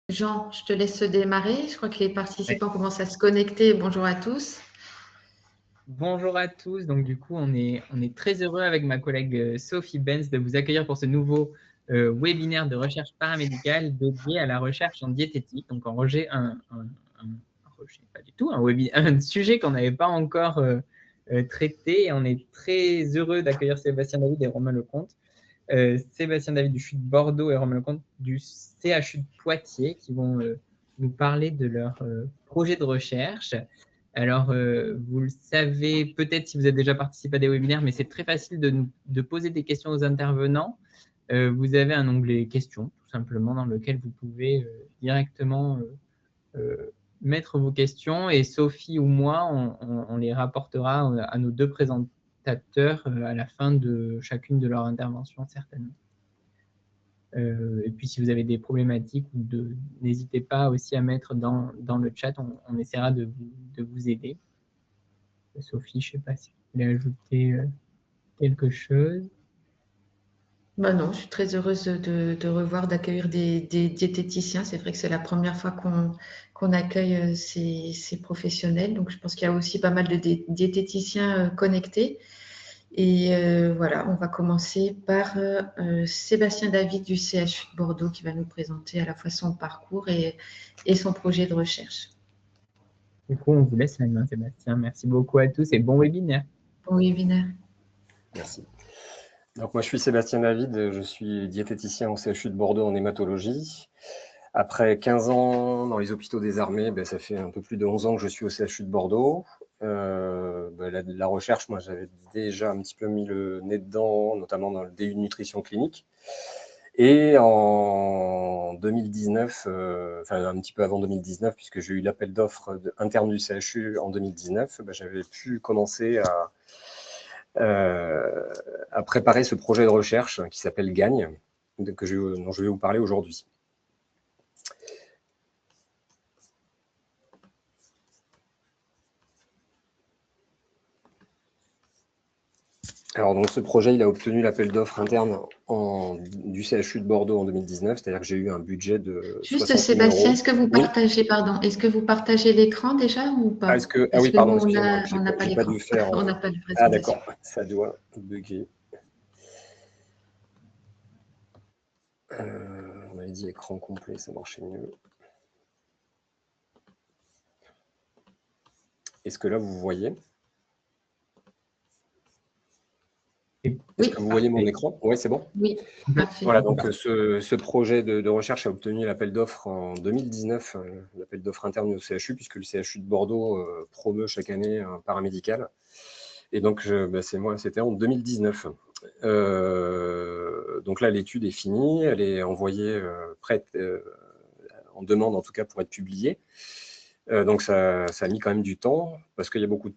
Jean, je te laisse démarrer. Je crois que les Ouais. participants commencent à se connecter. Bonjour à tous. Bonjour à tous. Donc, du coup, on est très heureux avec ma collègue Sophie Benz de vous accueillir pour ce nouveau webinaire de recherche paramédicale dédié à la recherche en diététique. Donc, pas du tout, un sujet qu'on n'avait pas encore traité. Et on est très heureux d'accueillir Sébastien David et Romain Lecomte. Sébastien David du CHU de Bordeaux et Romain Lecomte du CHU de Poitiers qui vont nous parler de leur projet de recherche. Alors, vous le savez peut-être si vous avez déjà participé à des webinaires, mais c'est très facile de poser des questions aux intervenants. Vous avez un onglet questions, tout simplement, dans lequel vous pouvez directement mettre vos questions et Sophie ou moi, on les rapportera à nos deux présentateurs à la fin de chacune de leurs interventions, certainement. Et puis, si vous avez des problématiques, n'hésitez pas aussi à mettre dans le chat, on essaiera de vous aider. Sophie, je ne sais pas si vous voulez ajouter quelque chose. Non, je suis très heureuse de revoir, d'accueillir des diététiciens. C'est vrai que c'est la première fois qu'on accueille ces professionnels. Donc, je pense qu'il y a aussi pas mal de diététiciens connectés. Et voilà, on va commencer par Sébastien David du CHU de Bordeaux qui va nous présenter à la fois son parcours et son projet de recherche. Du coup, on vous laisse la main, Sébastien. Merci beaucoup à tous et bon webinaire. Bon webinaire. Merci. Donc moi, je suis Sébastien David, je suis diététicien au CHU de Bordeaux en hématologie. Après 15 ans dans les hôpitaux des armées, ça fait un peu plus de 11 ans que je suis au CHU de Bordeaux. La recherche, moi, j'avais déjà un petit peu mis le nez dedans, notamment dans le DU de nutrition clinique. Et en 2019, enfin un petit peu avant 2019, puisque j'ai eu l'appel d'offres interne du CHU en 2019, j'avais pu commencer à préparer ce projet de recherche qui s'appelle Gagne, dont je vais vous parler aujourd'hui. Alors, donc, ce projet, il a obtenu l'appel d'offres interne du CHU de Bordeaux en 2019, c'est-à-dire que j'ai eu un budget de Juste 60 000 Sébastien, euros. est-ce que vous Oui. partagez, pardon, est-ce que vous partagez l'écran déjà ou pas? Ah Parce oui, que nous, pardon, on excusez-moi, n'a pas j'ai pas l'écran, dû faire. on n'a pas de Ah présentation. d'accord, ça doit bugger. On m'avait dit écran complet, ça marchait mieux. Est-ce que là, vous voyez? Est-ce que vous voyez mon écran? Oui, c'est bon? Oui, parfait. Voilà, donc ce projet de recherche a obtenu l'appel d'offres en 2019, l'appel d'offres interne au CHU, puisque le CHU de Bordeaux promeut chaque année un paramédical. Et donc, c'était en 2019. Donc là, l'étude est finie, elle est envoyée, prête, en demande en tout cas pour être publiée. Donc ça a mis quand même du temps, parce qu'il y a beaucoup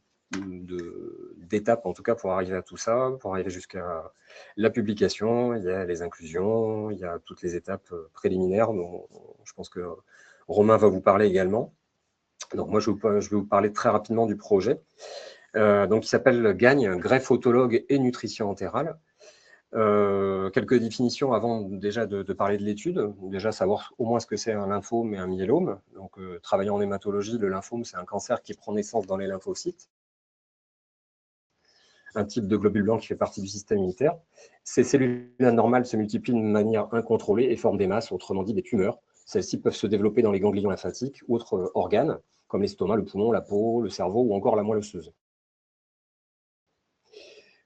d'étapes en tout cas pour arriver à tout ça, pour arriver jusqu'à la publication. Il y a les inclusions, il y a toutes les étapes préliminaires dont je pense que Romain va vous parler également. Donc moi, je vais vous parler très rapidement du projet. Donc il s'appelle Gagne, greffe autologue et nutrition entérale. Quelques définitions avant déjà de parler de l'étude. Déjà savoir au moins ce que c'est un lymphome et un myélome. Donc travaillant en hématologie, le lymphome, c'est un cancer qui prend naissance dans les lymphocytes. Un type de globule blanc qui fait partie du système immunitaire. Ces cellules anormales se multiplient de manière incontrôlée et forment des masses, autrement dit des tumeurs. Celles-ci peuvent se développer dans les ganglions lymphatiques ou autres organes, comme l'estomac, le poumon, la peau, le cerveau ou encore la moelle osseuse.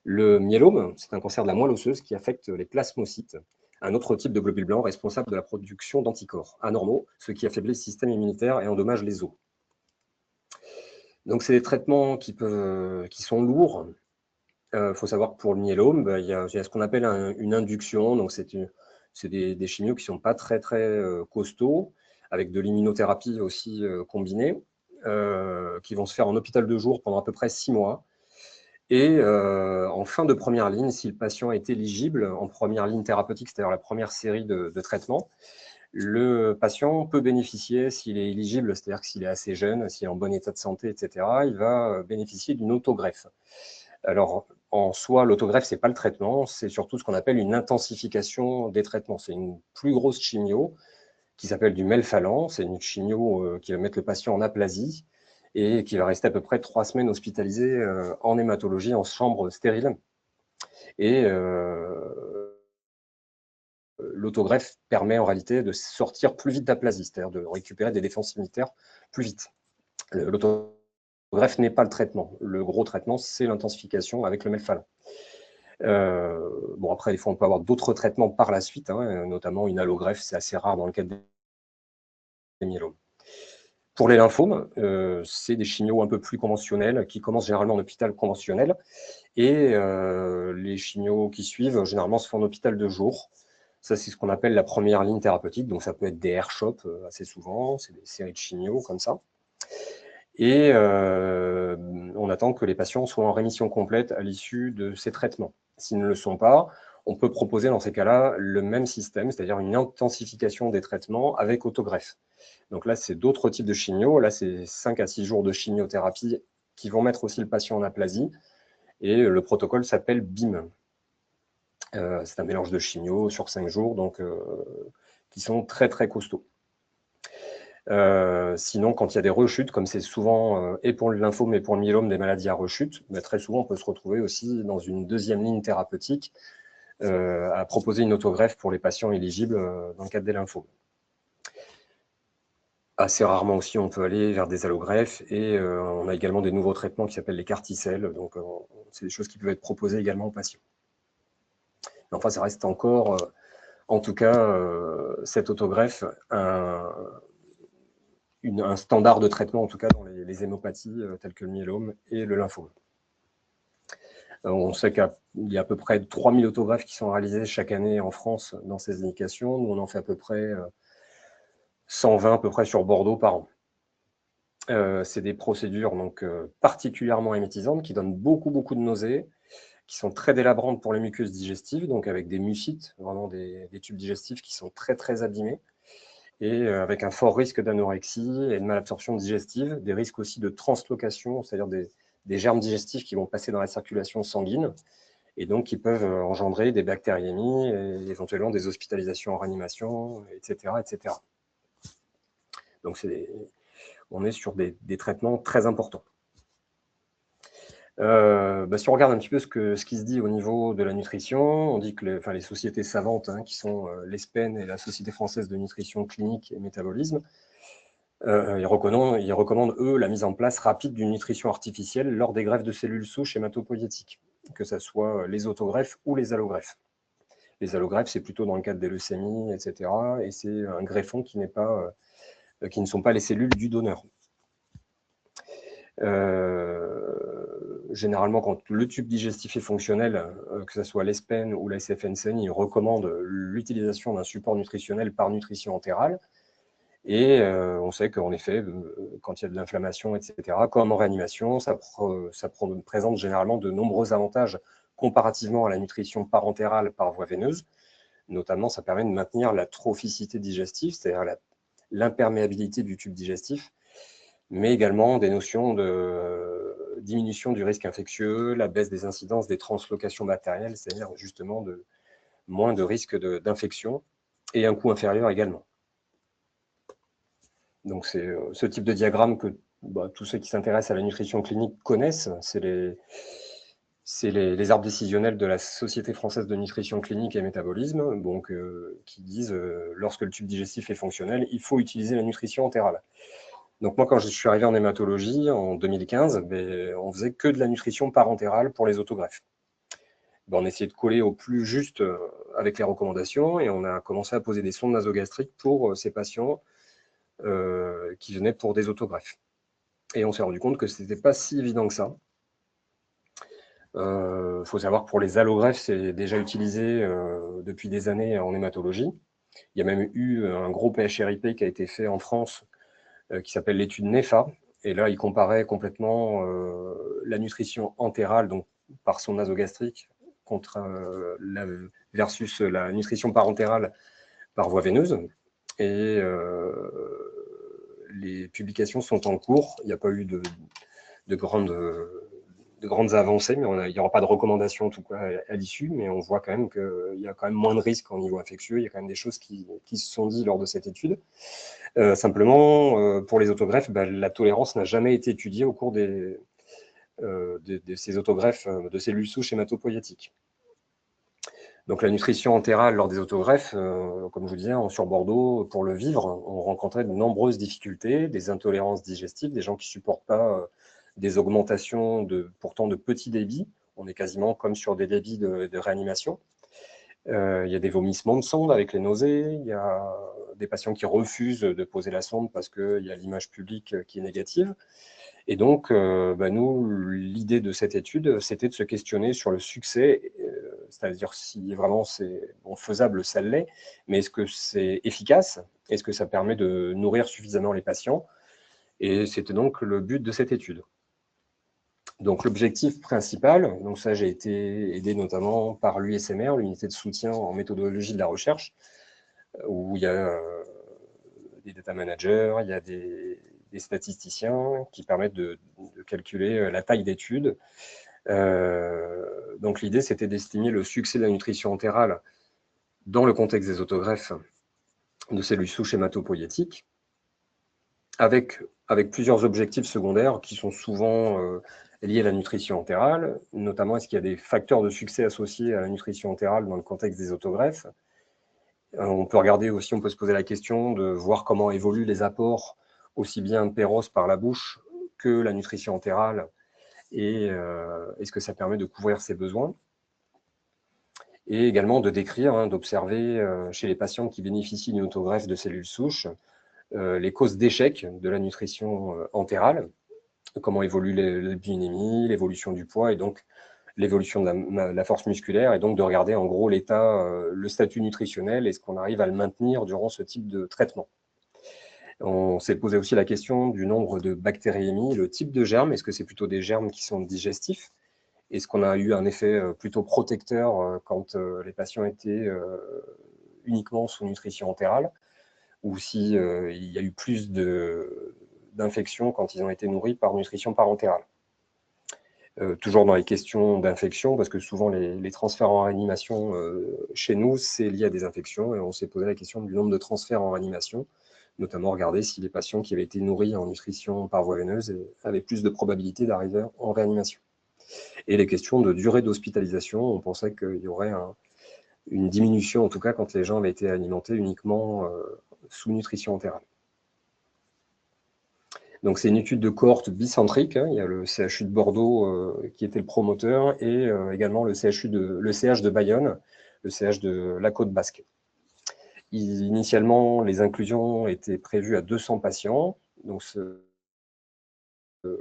Le myélome, c'est un cancer de la moelle osseuse qui affecte les plasmocytes, un autre type de globule blanc responsable de la production d'anticorps anormaux, ce qui affaiblit le système immunitaire et endommage les os. Donc, c'est des traitements qui sont lourds. Faut savoir que pour le myélome, il y a ce qu'on appelle une induction. Donc, c'est des chimios qui ne sont pas très, très costauds, avec de l'immunothérapie aussi combinée, qui vont se faire en hôpital de jour pendant à peu près 6 mois. Et en fin de première ligne, si le patient est éligible en première ligne thérapeutique, c'est-à-dire la première série de traitements, le patient peut bénéficier, s'il est éligible, c'est-à-dire que s'il est assez jeune, s'il est en bon état de santé, etc., il va bénéficier d'une autogreffe. Alors, en soi, l'autogreffe, ce n'est pas le traitement, c'est surtout ce qu'on appelle une intensification des traitements. C'est une plus grosse chimio qui s'appelle du melphalan. C'est une chimio qui va mettre le patient en aplasie et qui va rester à peu près 3 semaines hospitalisé en hématologie, en chambre stérile. Et l'autogreffe permet en réalité de sortir plus vite d'aplasie, c'est-à-dire de récupérer des défenses immunitaires plus vite. L'autogreffe n'est pas le traitement. Le gros traitement, c'est l'intensification avec le melphalan. Bon, après, des fois, on peut avoir d'autres traitements par la suite, hein, notamment une allogreffe, c'est assez rare dans le cadre des myélomes. Pour les lymphomes, c'est des chimios un peu plus conventionnels qui commencent généralement en hôpital conventionnel. Et les chimios qui suivent, généralement, se font en hôpital de jour. Ça, c'est ce qu'on appelle la première ligne thérapeutique. Donc, ça peut être des air-shops assez souvent. C'est des séries de chimios comme ça. Et on attend que les patients soient en rémission complète à l'issue de ces traitements. S'ils ne le sont pas, on peut proposer dans ces cas-là le même système, c'est-à-dire une intensification des traitements avec autogreffe. Donc là, c'est d'autres types de chimio. Là, c'est 5 à 6 jours de chimiothérapie qui vont mettre aussi le patient en aplasie. Et le protocole s'appelle BIM. C'est un mélange de chimio sur 5 jours, donc qui sont très, très costauds. Sinon, quand il y a des rechutes, comme c'est souvent et pour le lymphome et pour le myélome des maladies à rechute, mais très souvent on peut se retrouver aussi dans une deuxième ligne thérapeutique à proposer une autogreffe pour les patients éligibles dans le cadre des lymphomes. Assez rarement aussi, on peut aller vers des allogreffes et on a également des nouveaux traitements qui s'appellent les carticelles, donc c'est des choses qui peuvent être proposées également aux patients. Mais enfin, ça reste encore, en tout cas, cette autogreffe, un standard de traitement, en tout cas dans les hémopathies telles que le myélome et le lymphome. On sait qu'il y a à peu près 3000 autogreffes qui sont réalisées chaque année en France dans ces indications. Nous, on en fait à peu près 120 à peu près sur Bordeaux par an. C'est des procédures donc, particulièrement émétisantes qui donnent beaucoup de nausées, qui sont très délabrantes pour les muqueuses digestives, donc avec des mucites, vraiment des tubes digestifs qui sont très abîmés, et avec un fort risque d'anorexie et de malabsorption digestive, des risques aussi de translocation, c'est-à-dire des germes digestifs qui vont passer dans la circulation sanguine, et donc qui peuvent engendrer des bactériémies, et éventuellement des hospitalisations en réanimation, etc. etc. Donc on est sur des traitements très importants. Si on regarde un petit peu ce qui se dit au niveau de la nutrition, on dit que les sociétés savantes, hein, qui sont l'ESPEN et la Société française de nutrition clinique et métabolisme, ils recommandent, eux, la mise en place rapide d'une nutrition artificielle lors des greffes de cellules souches hématopoïétiques, que ce soit les autogreffes ou les allogreffes. Les allogreffes, c'est plutôt dans le cadre des leucémies, etc. Et c'est un greffon qui ne sont pas les cellules du donneur. Généralement, quand le tube digestif est fonctionnel, que ce soit l'ESPEN ou la SFNCN, ils recommandent l'utilisation d'un support nutritionnel par nutrition entérale. Et on sait qu'en effet, quand il y a de l'inflammation, etc., comme en réanimation, ça présente généralement de nombreux avantages comparativement à la nutrition parentérale par voie veineuse. Notamment, ça permet de maintenir la trophicité digestive, c'est-à-dire l'imperméabilité du tube digestif, mais également des notions de diminution du risque infectieux, la baisse des incidences des translocations bactérielles, c'est-à-dire justement moins de risque d'infection et un coût inférieur également. Donc c'est ce type de diagramme que tous ceux qui s'intéressent à la nutrition clinique connaissent. C'est les arbres décisionnels de la Société française de nutrition clinique et métabolisme, donc, qui disent lorsque le tube digestif est fonctionnel, il faut utiliser la nutrition entérale. Donc moi, quand je suis arrivé en hématologie en 2015, on faisait que de la nutrition parentérale pour les autogreffes. On essayait de coller au plus juste avec les recommandations et on a commencé à poser des sondes nasogastriques pour ces patients qui venaient pour des autogreffes. Et on s'est rendu compte que ce n'était pas si évident que ça. Faut savoir que pour les allogreffes, c'est déjà utilisé depuis des années en hématologie. Il y a même eu un gros PHRIP qui a été fait en France qui s'appelle l'étude NEFA. Et là, il comparait complètement la nutrition entérale, donc par son nasogastrique, versus la nutrition parentérale par voie veineuse. Et les publications sont en cours. Il n'y a pas eu de grandes avancées, mais il n'y aura pas de recommandations en tout cas à l'issue, mais on voit quand même qu'il y a quand même moins de risques au niveau infectieux. Il y a quand même des choses qui se sont dites lors de cette étude. Simplement, pour les autogreffes, la tolérance n'a jamais été étudiée au cours de ces autogreffes de cellules souches hématopoïétiques. Donc la nutrition entérale lors des autogreffes, comme je vous disais, sur Bordeaux, pour le vivre, on rencontrait de nombreuses difficultés, des intolérances digestives, des gens qui ne supportent pas des augmentations pourtant de petits débits. On est quasiment comme sur des débits de réanimation. Il y a des vomissements de sonde avec les nausées, il y a des patients qui refusent de poser la sonde parce qu'il y a l'image publique qui est négative. Et donc, nous, l'idée de cette étude, c'était de se questionner sur le succès, c'est-à-dire si vraiment c'est faisable, ça l'est, mais est-ce que c'est efficace? Est-ce que ça permet de nourrir suffisamment les patients? Et c'était donc le but de cette étude. Donc l'objectif principal, donc ça j'ai été aidé notamment par l'USMR, l'unité de soutien en méthodologie de la recherche, où il y a des data managers, il y a des statisticiens qui permettent de calculer la taille d'études. Donc l'idée, c'était d'estimer le succès de la nutrition entérale dans le contexte des autogreffes de cellules souches hématopoïétiques, avec plusieurs objectifs secondaires qui sont souvent liés à la nutrition entérale, notamment est-ce qu'il y a des facteurs de succès associés à la nutrition entérale dans le contexte des autogreffes. On peut regarder aussi, on peut se poser la question de voir comment évoluent les apports aussi bien péros par la bouche que la nutrition entérale, et est-ce que ça permet de couvrir ses besoins. Et également de décrire, d'observer chez les patients qui bénéficient d'une autogreffe de cellules souches les causes d'échec de la nutrition entérale, comment évolue l'albuminémie, l'évolution du poids et donc l'évolution de la force musculaire, et donc de regarder en gros l'état, le statut nutritionnel, est-ce qu'on arrive à le maintenir durant ce type de traitement. On s'est posé aussi la question du nombre de bactériémies, le type de germes, est-ce que c'est plutôt des germes qui sont digestifs? Est-ce qu'on a eu un effet plutôt protecteur quand les patients étaient uniquement sous nutrition entérale, ou si il y a eu plus d'infections quand ils ont été nourris par nutrition parentérale. Toujours dans les questions d'infection, parce que souvent les transferts en réanimation chez nous, c'est lié à des infections, et on s'est posé la question du nombre de transferts en réanimation, notamment regarder si les patients qui avaient été nourris en nutrition par voie veineuse avaient plus de probabilité d'arriver en réanimation. Et les questions de durée d'hospitalisation, on pensait qu'il y aurait une diminution, en tout cas quand les gens avaient été alimentés uniquement sous nutrition entérale. Donc c'est une étude de cohorte bicentrique, il y a le CHU de Bordeaux qui était le promoteur, et également le CH de Bayonne, le CH de la Côte Basque. Initialement, les inclusions étaient prévues à 200 patients, donc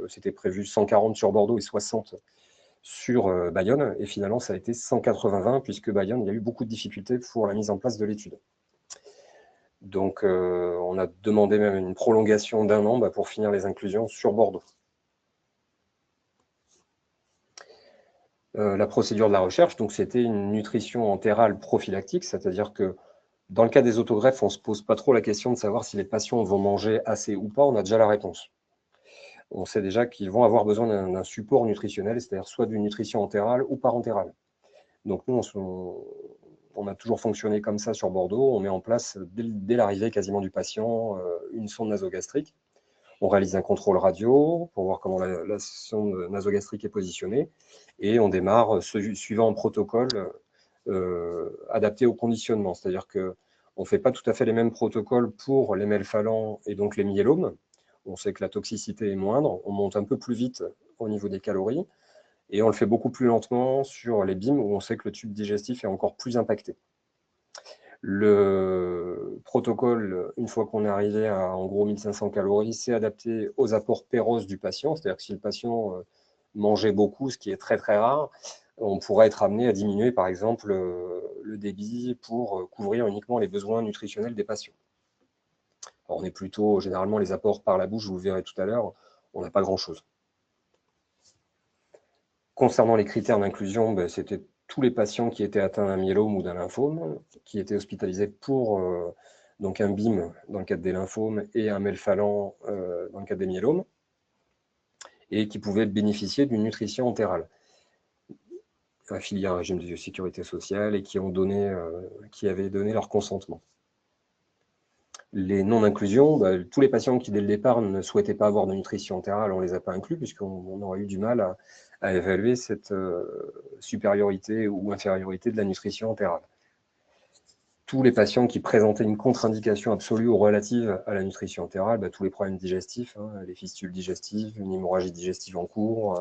c'était prévu 140 sur Bordeaux et 60 sur Bayonne, et finalement ça a été 180, puisque Bayonne, il y a eu beaucoup de difficultés pour la mise en place de l'étude. Donc on a demandé même une prolongation d'1 an pour finir les inclusions sur Bordeaux. La procédure de la recherche, donc c'était une nutrition entérale prophylactique, c'est-à-dire que dans le cas des autogreffes, on ne se pose pas trop la question de savoir si les patients vont manger assez ou pas, on a déjà la réponse. On sait déjà qu'ils vont avoir besoin d'un support nutritionnel, c'est-à-dire soit d'une nutrition entérale ou parentérale. Donc nous, on a toujours fonctionné comme ça sur Bordeaux. On met en place, dès l'arrivée quasiment du patient, une sonde nasogastrique. On réalise un contrôle radio pour voir comment la sonde nasogastrique est positionnée. Et on démarre suivant un protocole adapté au conditionnement. C'est-à-dire qu'on ne fait pas tout à fait les mêmes protocoles pour les melphalans et donc les myélomes. On sait que la toxicité est moindre. On monte un peu plus vite au niveau des calories. Et on le fait beaucoup plus lentement sur les BIM, où on sait que le tube digestif est encore plus impacté. Le protocole, une fois qu'on est arrivé à en gros 1500 calories, c'est adapté aux apports péros du patient. C'est-à-dire que si le patient mangeait beaucoup, ce qui est très très rare, on pourrait être amené à diminuer par exemple le débit pour couvrir uniquement les besoins nutritionnels des patients. Alors, on est plutôt, généralement, les apports par la bouche, vous le verrez tout à l'heure, on n'a pas grand-chose. Concernant les critères d'inclusion, c'était tous les patients qui étaient atteints d'un myélome ou d'un lymphome, qui étaient hospitalisés pour donc un BIM dans le cadre des lymphomes et un melphalan dans le cadre des myélomes. et qui pouvaient bénéficier d'une nutrition entérale, affiliés à un régime de sécurité sociale et qui avaient donné leur consentement. Les non-inclusions, tous les patients qui, dès le départ, ne souhaitaient pas avoir de nutrition entérale, on ne les a pas inclus, puisqu'on aurait eu du mal à évaluer cette supériorité ou infériorité de la nutrition entérale. Tous les patients qui présentaient une contre-indication absolue ou relative à la nutrition entérale, tous les problèmes digestifs, les fistules digestives, une hémorragie digestive en cours,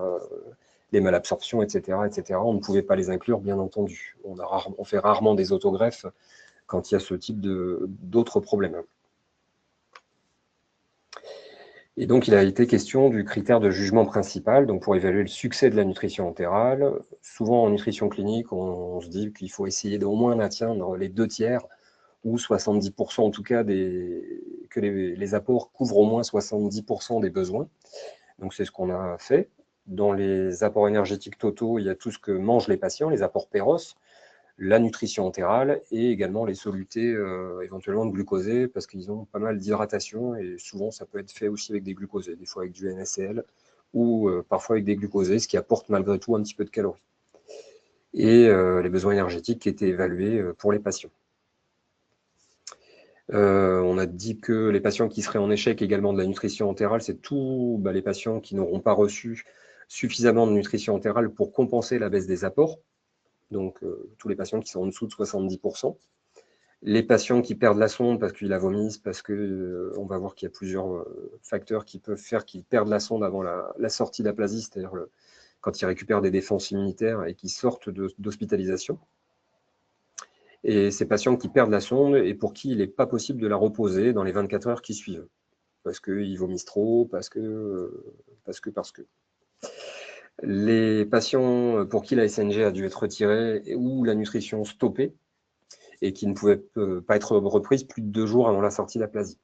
les malabsorptions, etc., on ne pouvait pas les inclure, bien entendu. On fait rarement des autogreffes quand il y a ce type d'autres problèmes. Et donc, il a été question du critère de jugement principal, donc pour évaluer le succès de la nutrition entérale. Souvent, en nutrition clinique, on se dit qu'il faut essayer d'au moins atteindre les 2/3 ou 70% en tout cas, que les apports couvrent au moins 70% des besoins. Donc, c'est ce qu'on a fait. Dans les apports énergétiques totaux, il y a tout ce que mangent les patients, les apports PEROS, la nutrition entérale et également les solutés éventuellement de glucosés parce qu'ils ont pas mal d'hydratation et souvent ça peut être fait aussi avec des glucosés, des fois avec du NaCl ou parfois avec des glucosés, ce qui apporte malgré tout un petit peu de calories. Et les besoins énergétiques qui étaient évalués pour les patients. On a dit que les patients qui seraient en échec également de la nutrition entérale, c'est tous les patients qui n'auront pas reçu suffisamment de nutrition entérale pour compenser la baisse des apports. Donc tous les patients qui sont en dessous de 70%. Les patients qui perdent la sonde parce qu'ils la vomissent, parce que on va voir qu'il y a plusieurs facteurs qui peuvent faire qu'ils perdent la sonde avant la sortie d'aplasie, c'est-à-dire quand ils récupèrent des défenses immunitaires et qu'ils sortent d'hospitalisation. Et ces patients qui perdent la sonde et pour qui il n'est pas possible de la reposer dans les 24 heures qui suivent, parce qu'ils vomissent trop, parce que. Les patients pour qui la SNG a dû être retirée ou la nutrition stoppée et qui ne pouvaient pas être reprise plus de 2 jours avant la sortie d'aplasie.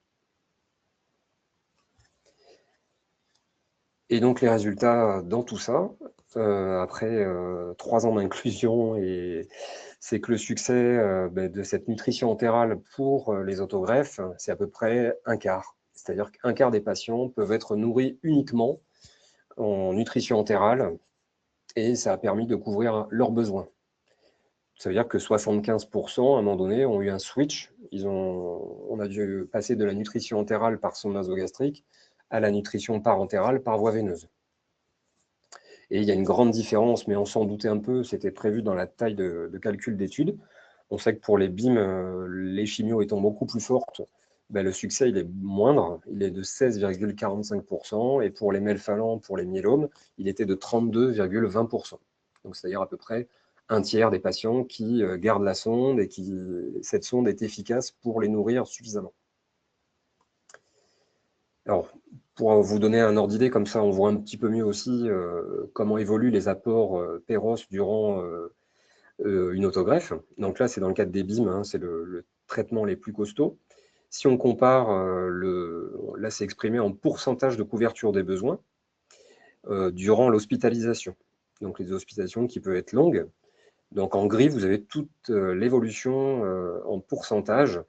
Et donc les résultats dans tout ça, après 3 ans d'inclusion, c'est que le succès de cette nutrition entérale pour les autogreffes, c'est à peu près 1/4. C'est-à-dire qu'1/4 des patients peuvent être nourris uniquement en nutrition entérale et ça a permis de couvrir leurs besoins. Ça veut dire que 75% à un moment donné ont eu un switch. On a dû passer de la nutrition entérale par sonde nasogastrique à la nutrition parentérale par voie veineuse. Et il y a une grande différence, mais on s'en doutait un peu, c'était prévu dans la taille de calcul d'études. On sait que pour les BIM, les chimios étant beaucoup plus fortes, le succès il est moindre, il est de 16,45%, et pour les melphalans, pour les myélomes, il était de 32,20%. Donc c'est-à-dire à peu près 1/3 des patients qui gardent la sonde et cette sonde est efficace pour les nourrir suffisamment. Alors, pour vous donner un ordre d'idée, comme ça on voit un petit peu mieux aussi comment évoluent les apports PEROS durant une autogreffe. Donc là, c'est dans le cadre des BIM, c'est le traitement les plus costauds. Si on compare, là c'est exprimé en pourcentage de couverture des besoins durant l'hospitalisation. Donc les hospitalisations qui peuvent être longues. Donc en gris, vous avez toute l'évolution en pourcentage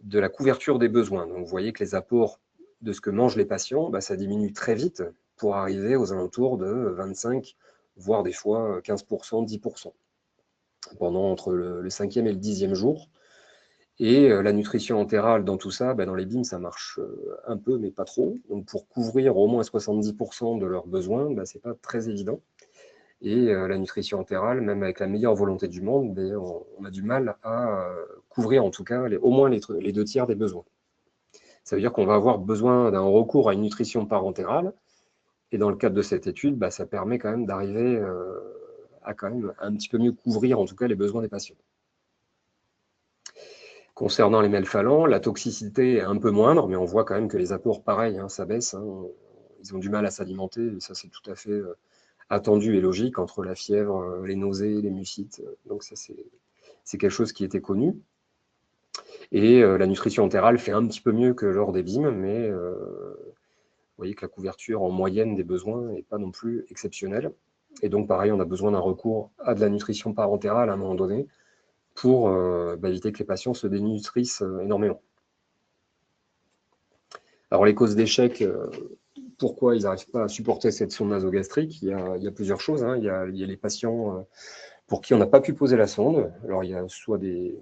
de la couverture des besoins. Donc vous voyez que les apports de ce que mangent les patients, ça diminue très vite pour arriver aux alentours de 25, voire des fois 15%, 10%, pendant entre le 5e et le 10e jour. Et la nutrition entérale dans tout ça, dans les BIM, ça marche un peu, mais pas trop. Donc pour couvrir au moins 70% de leurs besoins, ce n'est pas très évident. Et la nutrition entérale, même avec la meilleure volonté du monde, on a du mal à couvrir en tout cas au moins les 2/3 des besoins. Ça veut dire qu'on va avoir besoin d'un recours à une nutrition parentérale. Et dans le cadre de cette étude, ça permet quand même d'arriver à quand même un petit peu mieux couvrir en tout cas les besoins des patients. Concernant les melphalans, la toxicité est un peu moindre, mais on voit quand même que les apports, pareil, ça baisse. Ils ont du mal à s'alimenter, et ça c'est tout à fait attendu et logique entre la fièvre, les nausées, les mucites. Donc ça c'est quelque chose qui était connu. Et la nutrition entérale fait un petit peu mieux que lors des BIM, mais vous voyez que la couverture en moyenne des besoins n'est pas non plus exceptionnelle. Et donc pareil, on a besoin d'un recours à de la nutrition parentérale à un moment donné pour éviter que les patients se dénutrissent énormément. Alors les causes d'échec pourquoi ils n'arrivent pas à supporter cette sonde nasogastrique. Il y a plusieurs choses, hein. Il y a les patients pour qui on n'a pas pu poser la sonde. Alors, il y a soit des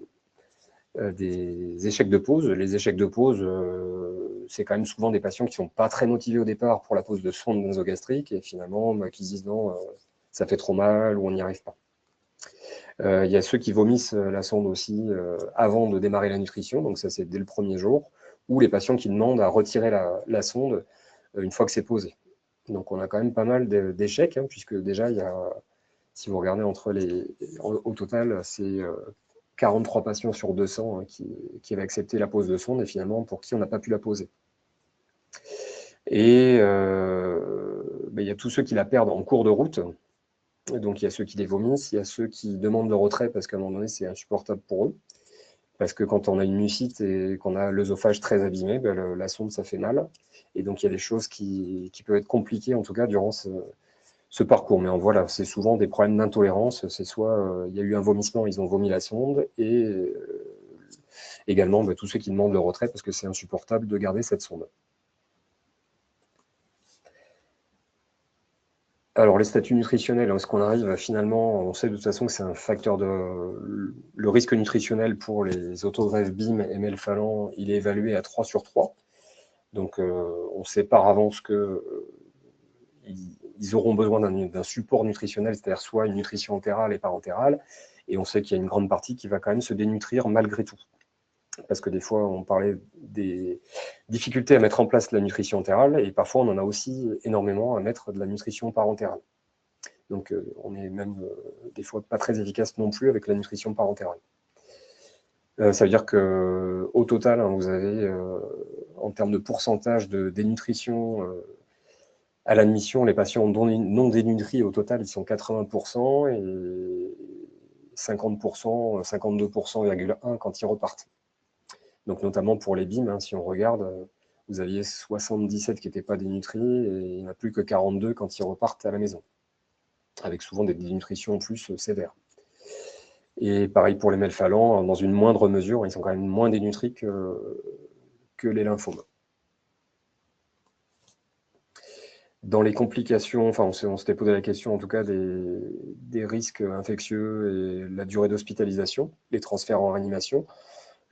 échecs de pose. Les échecs de pose, c'est quand même souvent des patients qui ne sont pas très motivés au départ pour la pose de sonde nasogastrique et finalement qui se disent non, ça fait trop mal ou on n'y arrive pas. Il y a ceux qui vomissent la sonde aussi avant de démarrer la nutrition, donc ça c'est dès le premier jour, ou les patients qui demandent à retirer la sonde une fois que c'est posé. Donc on a quand même pas mal d'échecs, hein, puisque déjà il y a, si vous regardez au total, c'est 43 patients sur 200 hein, qui avaient accepté la pose de sonde et finalement pour qui on n'a pas pu la poser. Et il y a tous ceux qui la perdent en cours de route. Donc, il y a ceux qui les vomissent, il y a ceux qui demandent le retrait parce qu'à un moment donné, c'est insupportable pour eux. Parce que quand on a une mucite et qu'on a l'œsophage très abîmé, la sonde, ça fait mal. Et donc, il y a des choses qui peuvent être compliquées, en tout cas, durant ce parcours. Mais voilà, c'est souvent des problèmes d'intolérance. C'est soit il y a eu un vomissement, ils ont vomi la sonde, et également tous ceux qui demandent le retrait parce que c'est insupportable de garder cette sonde. Alors, les statuts nutritionnels, est-ce qu'on arrive finalement, on sait de toute façon que c'est un facteur le risque nutritionnel pour les autogreffes BIM et Melphalan, il est évalué à 3 sur 3. Donc, on sait par avance qu'ils auront besoin d'un support nutritionnel, c'est-à-dire soit une nutrition entérale et parentérale, et on sait qu'il y a une grande partie qui va quand même se dénutrir malgré tout. Parce que des fois, on parlait des difficultés à mettre en place la nutrition entérale, et parfois, on en a aussi énormément à mettre de la nutrition parentérale. Donc, on n'est même des fois pas très efficace non plus avec la nutrition parentérale. Ça veut dire qu'au total, hein, vous avez, en termes de pourcentage de dénutrition à l'admission, les patients non dénutris, au total, ils sont 80% et 50%, 52,1% quand ils repartent. Donc, notamment pour les BIM, hein, si on regarde, vous aviez 77 qui n'étaient pas dénutris et il n'y en a plus que 42 quand ils repartent à la maison, avec souvent des dénutritions plus sévères. Et pareil pour les Melphalan, dans une moindre mesure, ils sont quand même moins dénutris que les lymphomes. Dans les complications, enfin on s'était posé la question en tout cas des risques infectieux et la durée d'hospitalisation, les transferts en réanimation.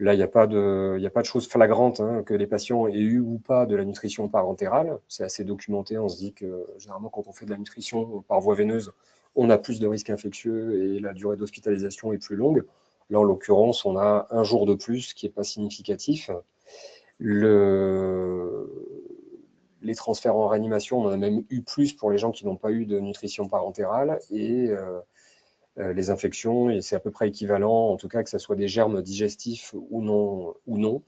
Là, il n'y a pas de choses flagrantes hein, que les patients aient eu ou pas de la nutrition parentérale. C'est assez documenté. On se dit que généralement, quand on fait de la nutrition par voie veineuse, on a plus de risques infectieux et la durée d'hospitalisation est plus longue. Là, en l'occurrence, on a un jour de plus qui n'est pas significatif. Les transferts en réanimation, on en a même eu plus pour les gens qui n'ont pas eu de nutrition parentérale. Et les infections, et c'est à peu près équivalent, en tout cas que ce soit des germes digestifs ou non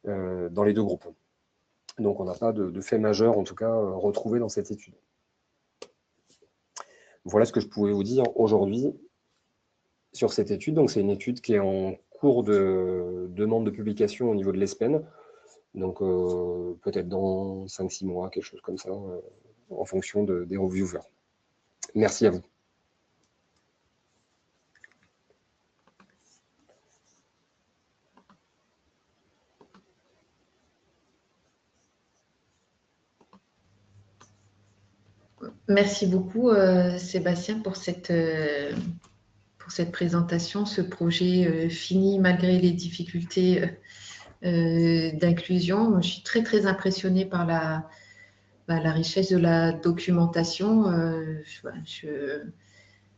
dans les deux groupes. Donc on n'a pas de fait majeur, en tout cas, retrouvé dans cette étude. Voilà ce que je pouvais vous dire aujourd'hui sur cette étude. Donc c'est une étude qui est en cours de demande de publication au niveau de l'ESPEN. Donc peut-être dans 5-6 mois, quelque chose comme ça, en fonction des reviewers. Merci à vous. Merci beaucoup, Sébastien, pour cette présentation, ce projet fini malgré les difficultés d'inclusion. Je suis très, très impressionnée par la richesse de la documentation.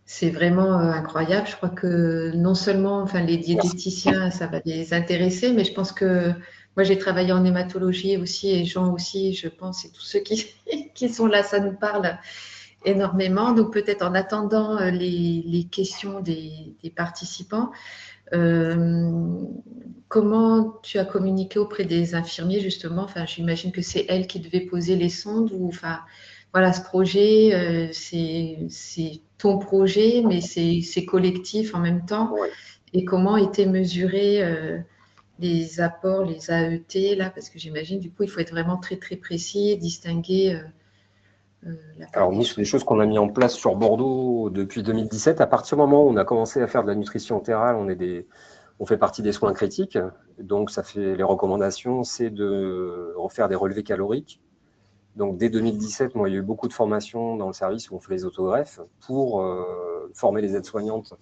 C'est vraiment incroyable. Je crois que non seulement les diététiciens, ça va les intéresser, mais je pense que moi, j'ai travaillé en hématologie aussi, et Jean aussi, je pense, et tous ceux qui sont là, ça nous parle énormément. Donc, peut-être en attendant les questions des participants, comment tu as communiqué auprès des infirmiers, justement? J'imagine que c'est elles qui devaient poser les sondes, ou voilà, ce projet, c'est ton projet, mais c'est collectif en même temps. Ouais. Et comment étaient mesurés les apports, les AET, là, parce que j'imagine, du coup, il faut être vraiment très, très précis et distinguer la part Alors des nous, choses. c'est des choses qu'on a mis en place sur Bordeaux depuis 2017. À partir du moment où on a commencé à faire de la nutrition entérale, on fait partie des soins critiques. Donc, ça fait les recommandations, c'est de refaire des relevés caloriques, Donc, dès 2017, moi, il y a eu beaucoup de formations dans le service où on fait les autogreffes pour former les aides-soignantes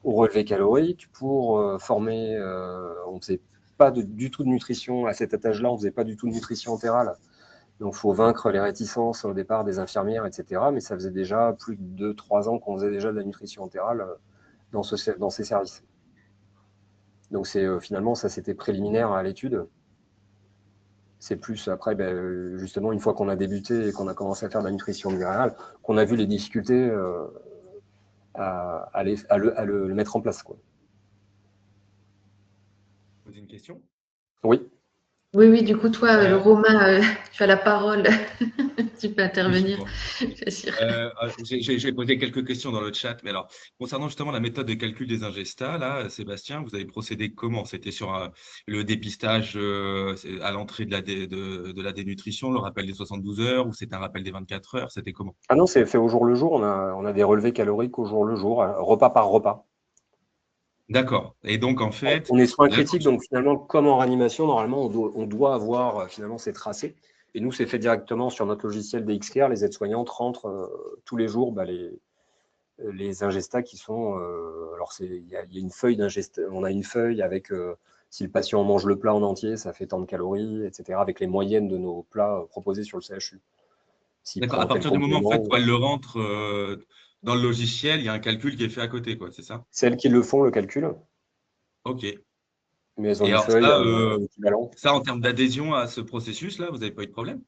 au relevé calorique, pour former, on ne faisait pas du tout de nutrition à cet étage-là, on ne faisait pas du tout de nutrition entérale. Donc, il faut vaincre les réticences au départ des infirmières, etc. Mais ça faisait déjà plus de 2-3 ans qu'on faisait déjà de la nutrition entérale dans ces services. Donc, finalement, ça, c'était préliminaire à l'étude. C'est plus après, justement, une fois qu'on a débuté et qu'on a commencé à faire de la nutrition minérale, qu'on a vu les difficultés à le mettre en place, quoi. Poser une question? Oui. Oui, du coup, toi, Romain, tu as la parole. Tu peux intervenir. Bien sûr. J'ai posé quelques questions dans le chat, mais alors, concernant justement la méthode de calcul des ingestats, là, Sébastien, vous avez procédé comment? C'était sur le dépistage à l'entrée de la dénutrition, le rappel des 72 heures, ou c'était un rappel des 24 heures? C'était comment? Ah non, c'est fait au jour le jour. On a des relevés caloriques au jour le jour, repas par repas. D'accord. Et donc, en fait… On est soins critiques, donc finalement, comme en réanimation, normalement, on doit avoir finalement ces tracés. Et nous, c'est fait directement sur notre logiciel DXCare. Les aides-soignantes rentrent tous les jours les ingestats qui sont… alors, il y a une feuille d'ingestat. On a une feuille avec… si le patient mange le plat en entier, ça fait tant de calories, etc., avec les moyennes de nos plats proposés sur le CHU. D'accord. À partir du moment en fait, où elle le rentre dans le logiciel, il y a un calcul qui est fait à côté, quoi, c'est ça? C'est elles qui le font, le calcul. OK. Mais elles ont Et une alors feuille, un équivalent. ça, en termes d'adhésion à ce processus-là, vous n'avez pas eu de problème?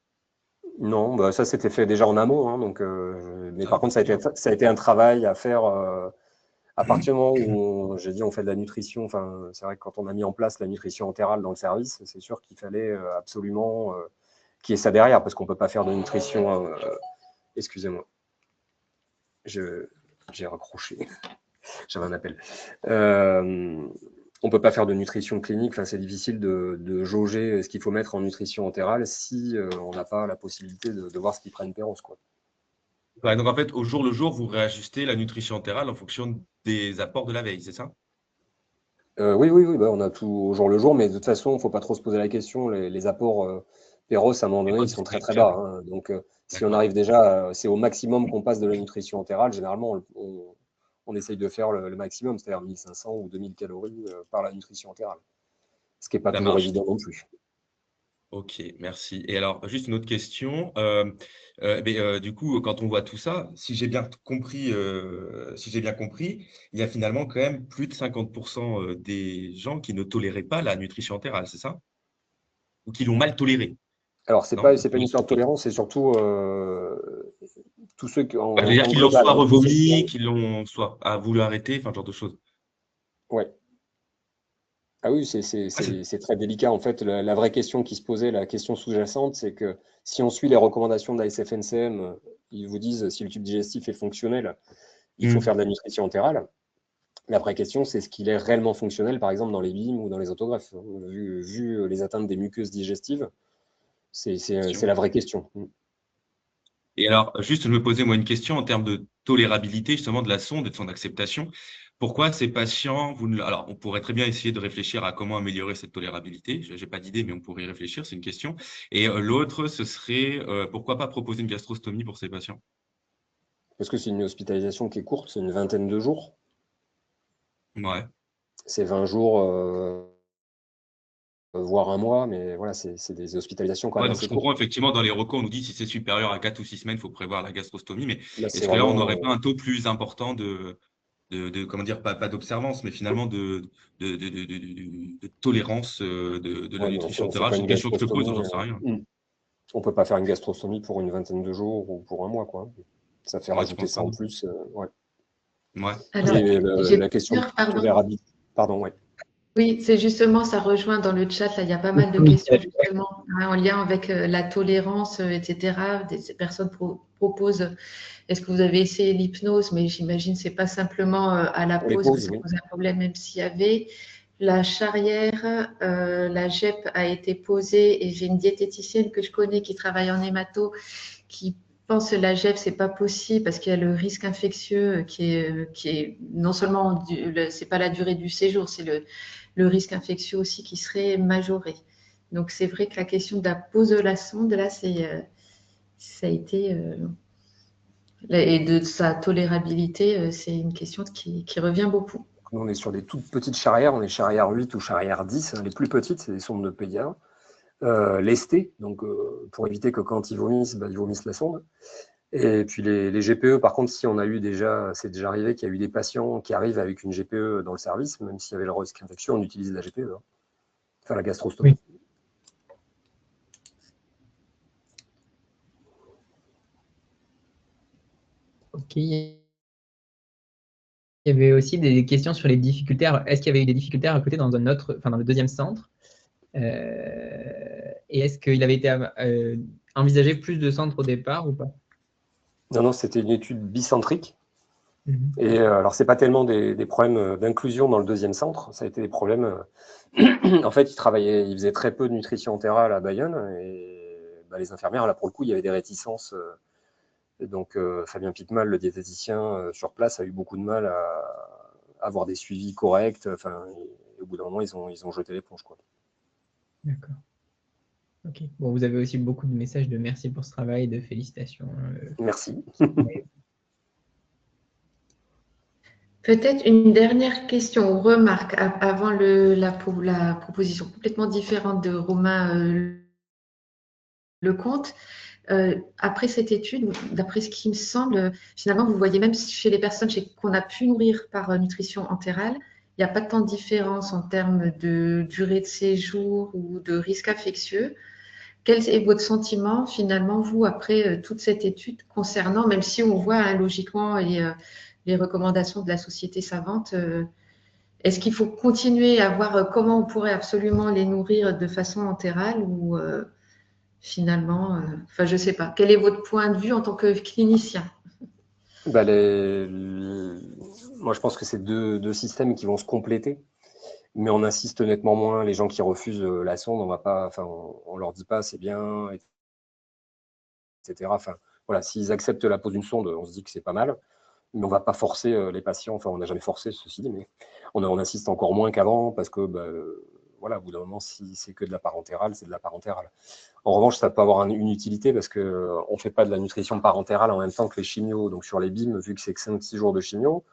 Non, ça c'était fait déjà en amont. Hein, donc, mais par contre, ça a été un travail à faire à partir du moment où j'ai dit on fait de la nutrition. Enfin, c'est vrai que quand on a mis en place la nutrition entérale dans le service, c'est sûr qu'il fallait absolument qu'il y ait ça derrière, parce qu'on ne peut pas faire de nutrition. Excusez-moi, j'ai raccroché. J'avais un appel. On ne peut pas faire de nutrition clinique. Enfin, c'est difficile de jauger ce qu'il faut mettre en nutrition entérale si on n'a pas la possibilité de voir ce qu'ils prennent Péros, quoi. Ouais, donc en fait, au jour le jour, vous réajustez la nutrition entérale en fonction des apports de la veille, c'est ça? Oui, on a tout au jour le jour, mais de toute façon, il ne faut pas trop se poser la question. Les apports Péros, à un moment donné, ils sont très très bas. Hein. Donc, si on arrive déjà, c'est au maximum qu'on passe de la nutrition entérale. Généralement, on essaye de faire le maximum, c'est-à-dire 1500 ou 2000 calories par la nutrition entérale. Ce qui n'est pas toujours évident non plus. Ok, merci. Et alors, juste une autre question. Du coup, quand on voit tout ça, si j'ai bien compris, il y a finalement quand même plus de 50% des gens qui ne toléraient pas la nutrition entérale, c'est ça? Ou qui l'ont mal tolérée? Alors, c'est pas une histoire de tolérance, c'est surtout tous ceux qui en C'est-à-dire qu'ils l'ont global, soit hein, revomi, qu'ils l'ont soit voulu arrêter, enfin, ce genre de choses. Ouais. Ah oui, c'est très délicat. En fait, la vraie question qui se posait, la question sous-jacente, c'est que si on suit les recommandations de la SFNCM, ils vous disent si le tube digestif est fonctionnel, il faut faire de la nutrition entérale. La vraie question, c'est ce qu'il est réellement fonctionnel, par exemple dans les BIM ou dans les autogreffes. Vu les atteintes des muqueuses digestives, c'est la vraie question. Et alors, juste, je me posais moi une question en termes de tolérabilité justement de la sonde et de son acceptation. Pourquoi ces patients, alors on pourrait très bien essayer de réfléchir à comment améliorer cette tolérabilité. Je n'ai pas d'idée, mais on pourrait y réfléchir, c'est une question. Et l'autre, ce serait pourquoi pas proposer une gastrostomie pour ces patients? Parce que c'est une hospitalisation qui est courte, c'est une vingtaine de jours. Ouais. C'est 20 jours, voire un mois, mais voilà, c'est des hospitalisations quand même Donc assez je comprends courtes. effectivement dans les recours, on nous dit si c'est supérieur à 4 ou 6 semaines, il faut prévoir la gastrostomie. Mais Là, est-ce que là, on n'aurait pas un taux plus important comment dire, pas d'observance, mais finalement de tolérance de la nutrition entérale? C'est une question que je te pose, j'en sais rien. On ne peut pas faire une gastrostomie pour une vingtaine de jours ou pour un mois, quoi. Ça fait Ouais, tu rajouter penses ça pas? en plus. Ouais. Ouais. Alors, Et j'ai la question de peur, pardon. tolérabilité. Pardon, ouais. Oui, c'est justement, ça rejoint dans le chat, là, il y a pas mal de Oui, questions justement en lien avec la tolérance, etc. Ces personnes proposent, est-ce que vous avez essayé l'hypnose? Mais j'imagine que ce n'est pas simplement à la Pour les pause que pauses, ça oui. pose un problème, même s'il y avait. La charrière, la GEP a été posée et j'ai une diététicienne que je connais qui travaille en hémato qui pense que la GEP, c'est pas possible parce qu'il y a le risque infectieux qui est non seulement, c'est pas la durée du séjour, c'est le risque infectieux aussi qui serait majoré. Donc, c'est vrai que la question de la pose de la sonde, là, ça a été… et de sa tolérabilité, c'est une question qui revient beaucoup. Nous, on est sur des toutes petites charrières, on est charrière 8 ou charrière 10, les plus petites, c'est des sondes de PIA. Lestées, donc pour éviter que quand ils vomissent la sonde. Et puis les GPE, par contre, si on a eu déjà, c'est déjà arrivé qu'il y a eu des patients qui arrivent avec une GPE dans le service, même s'il y avait le risque d'infection, on utilise la GPE, hein. Enfin la gastrostomie. Oui. Ok. Il y avait aussi des questions sur les difficultés. Est-ce qu'il y avait eu des difficultés à recruter dans dans le deuxième centre? Et est-ce qu'il avait été envisagé plus de centres au départ ou pas? Non, c'était une étude bicentrique. Et alors, c'est pas tellement des problèmes d'inclusion dans le deuxième centre, ça a été des problèmes. En fait, ils faisaient très peu de nutrition entérale à Bayonne, et les infirmières, là, pour le coup, il y avait des réticences. Et donc, Fabien Pitmal, le diététicien sur place, a eu beaucoup de mal à avoir des suivis corrects. Enfin, et au bout d'un moment, ils ont jeté l'éponge, quoi. D'accord. Ok. Bon, vous avez aussi beaucoup de messages de merci pour ce travail, de félicitations. Merci. Peut-être une dernière question ou remarque avant la proposition complètement différente de Romain Lecomte. Après cette étude, d'après ce qui me semble, finalement, vous voyez même chez les personnes qu'on a pu nourrir par nutrition entérale, il n'y a pas tant de différence en termes de durée de séjour ou de risque infectieux. Quel est votre sentiment, finalement, vous, après toute cette étude concernant, même si on voit logiquement les recommandations de la société savante, est-ce qu'il faut continuer à voir comment on pourrait absolument les nourrir de façon entérale ou finalement, enfin, je ne sais pas. Quel est votre point de vue en tant que clinicien? Moi, je pense que c'est deux systèmes qui vont se compléter, mais on insiste nettement moins. Les gens qui refusent la sonde, on leur dit pas c'est bien, etc. Enfin, voilà, s'ils acceptent la pose d'une sonde, on se dit que c'est pas mal, mais on va pas forcer les patients. Enfin, on n'a jamais forcé, ceci dit, mais on insiste encore moins qu'avant parce que, voilà, au bout d'un moment, si c'est que de la parentérale, c'est de la parentérale. En revanche, ça peut avoir une utilité parce qu'on ne fait pas de la nutrition parentérale en même temps que les chimios. Donc, sur les BIM, vu que c'est que 5-6 jours de chimio,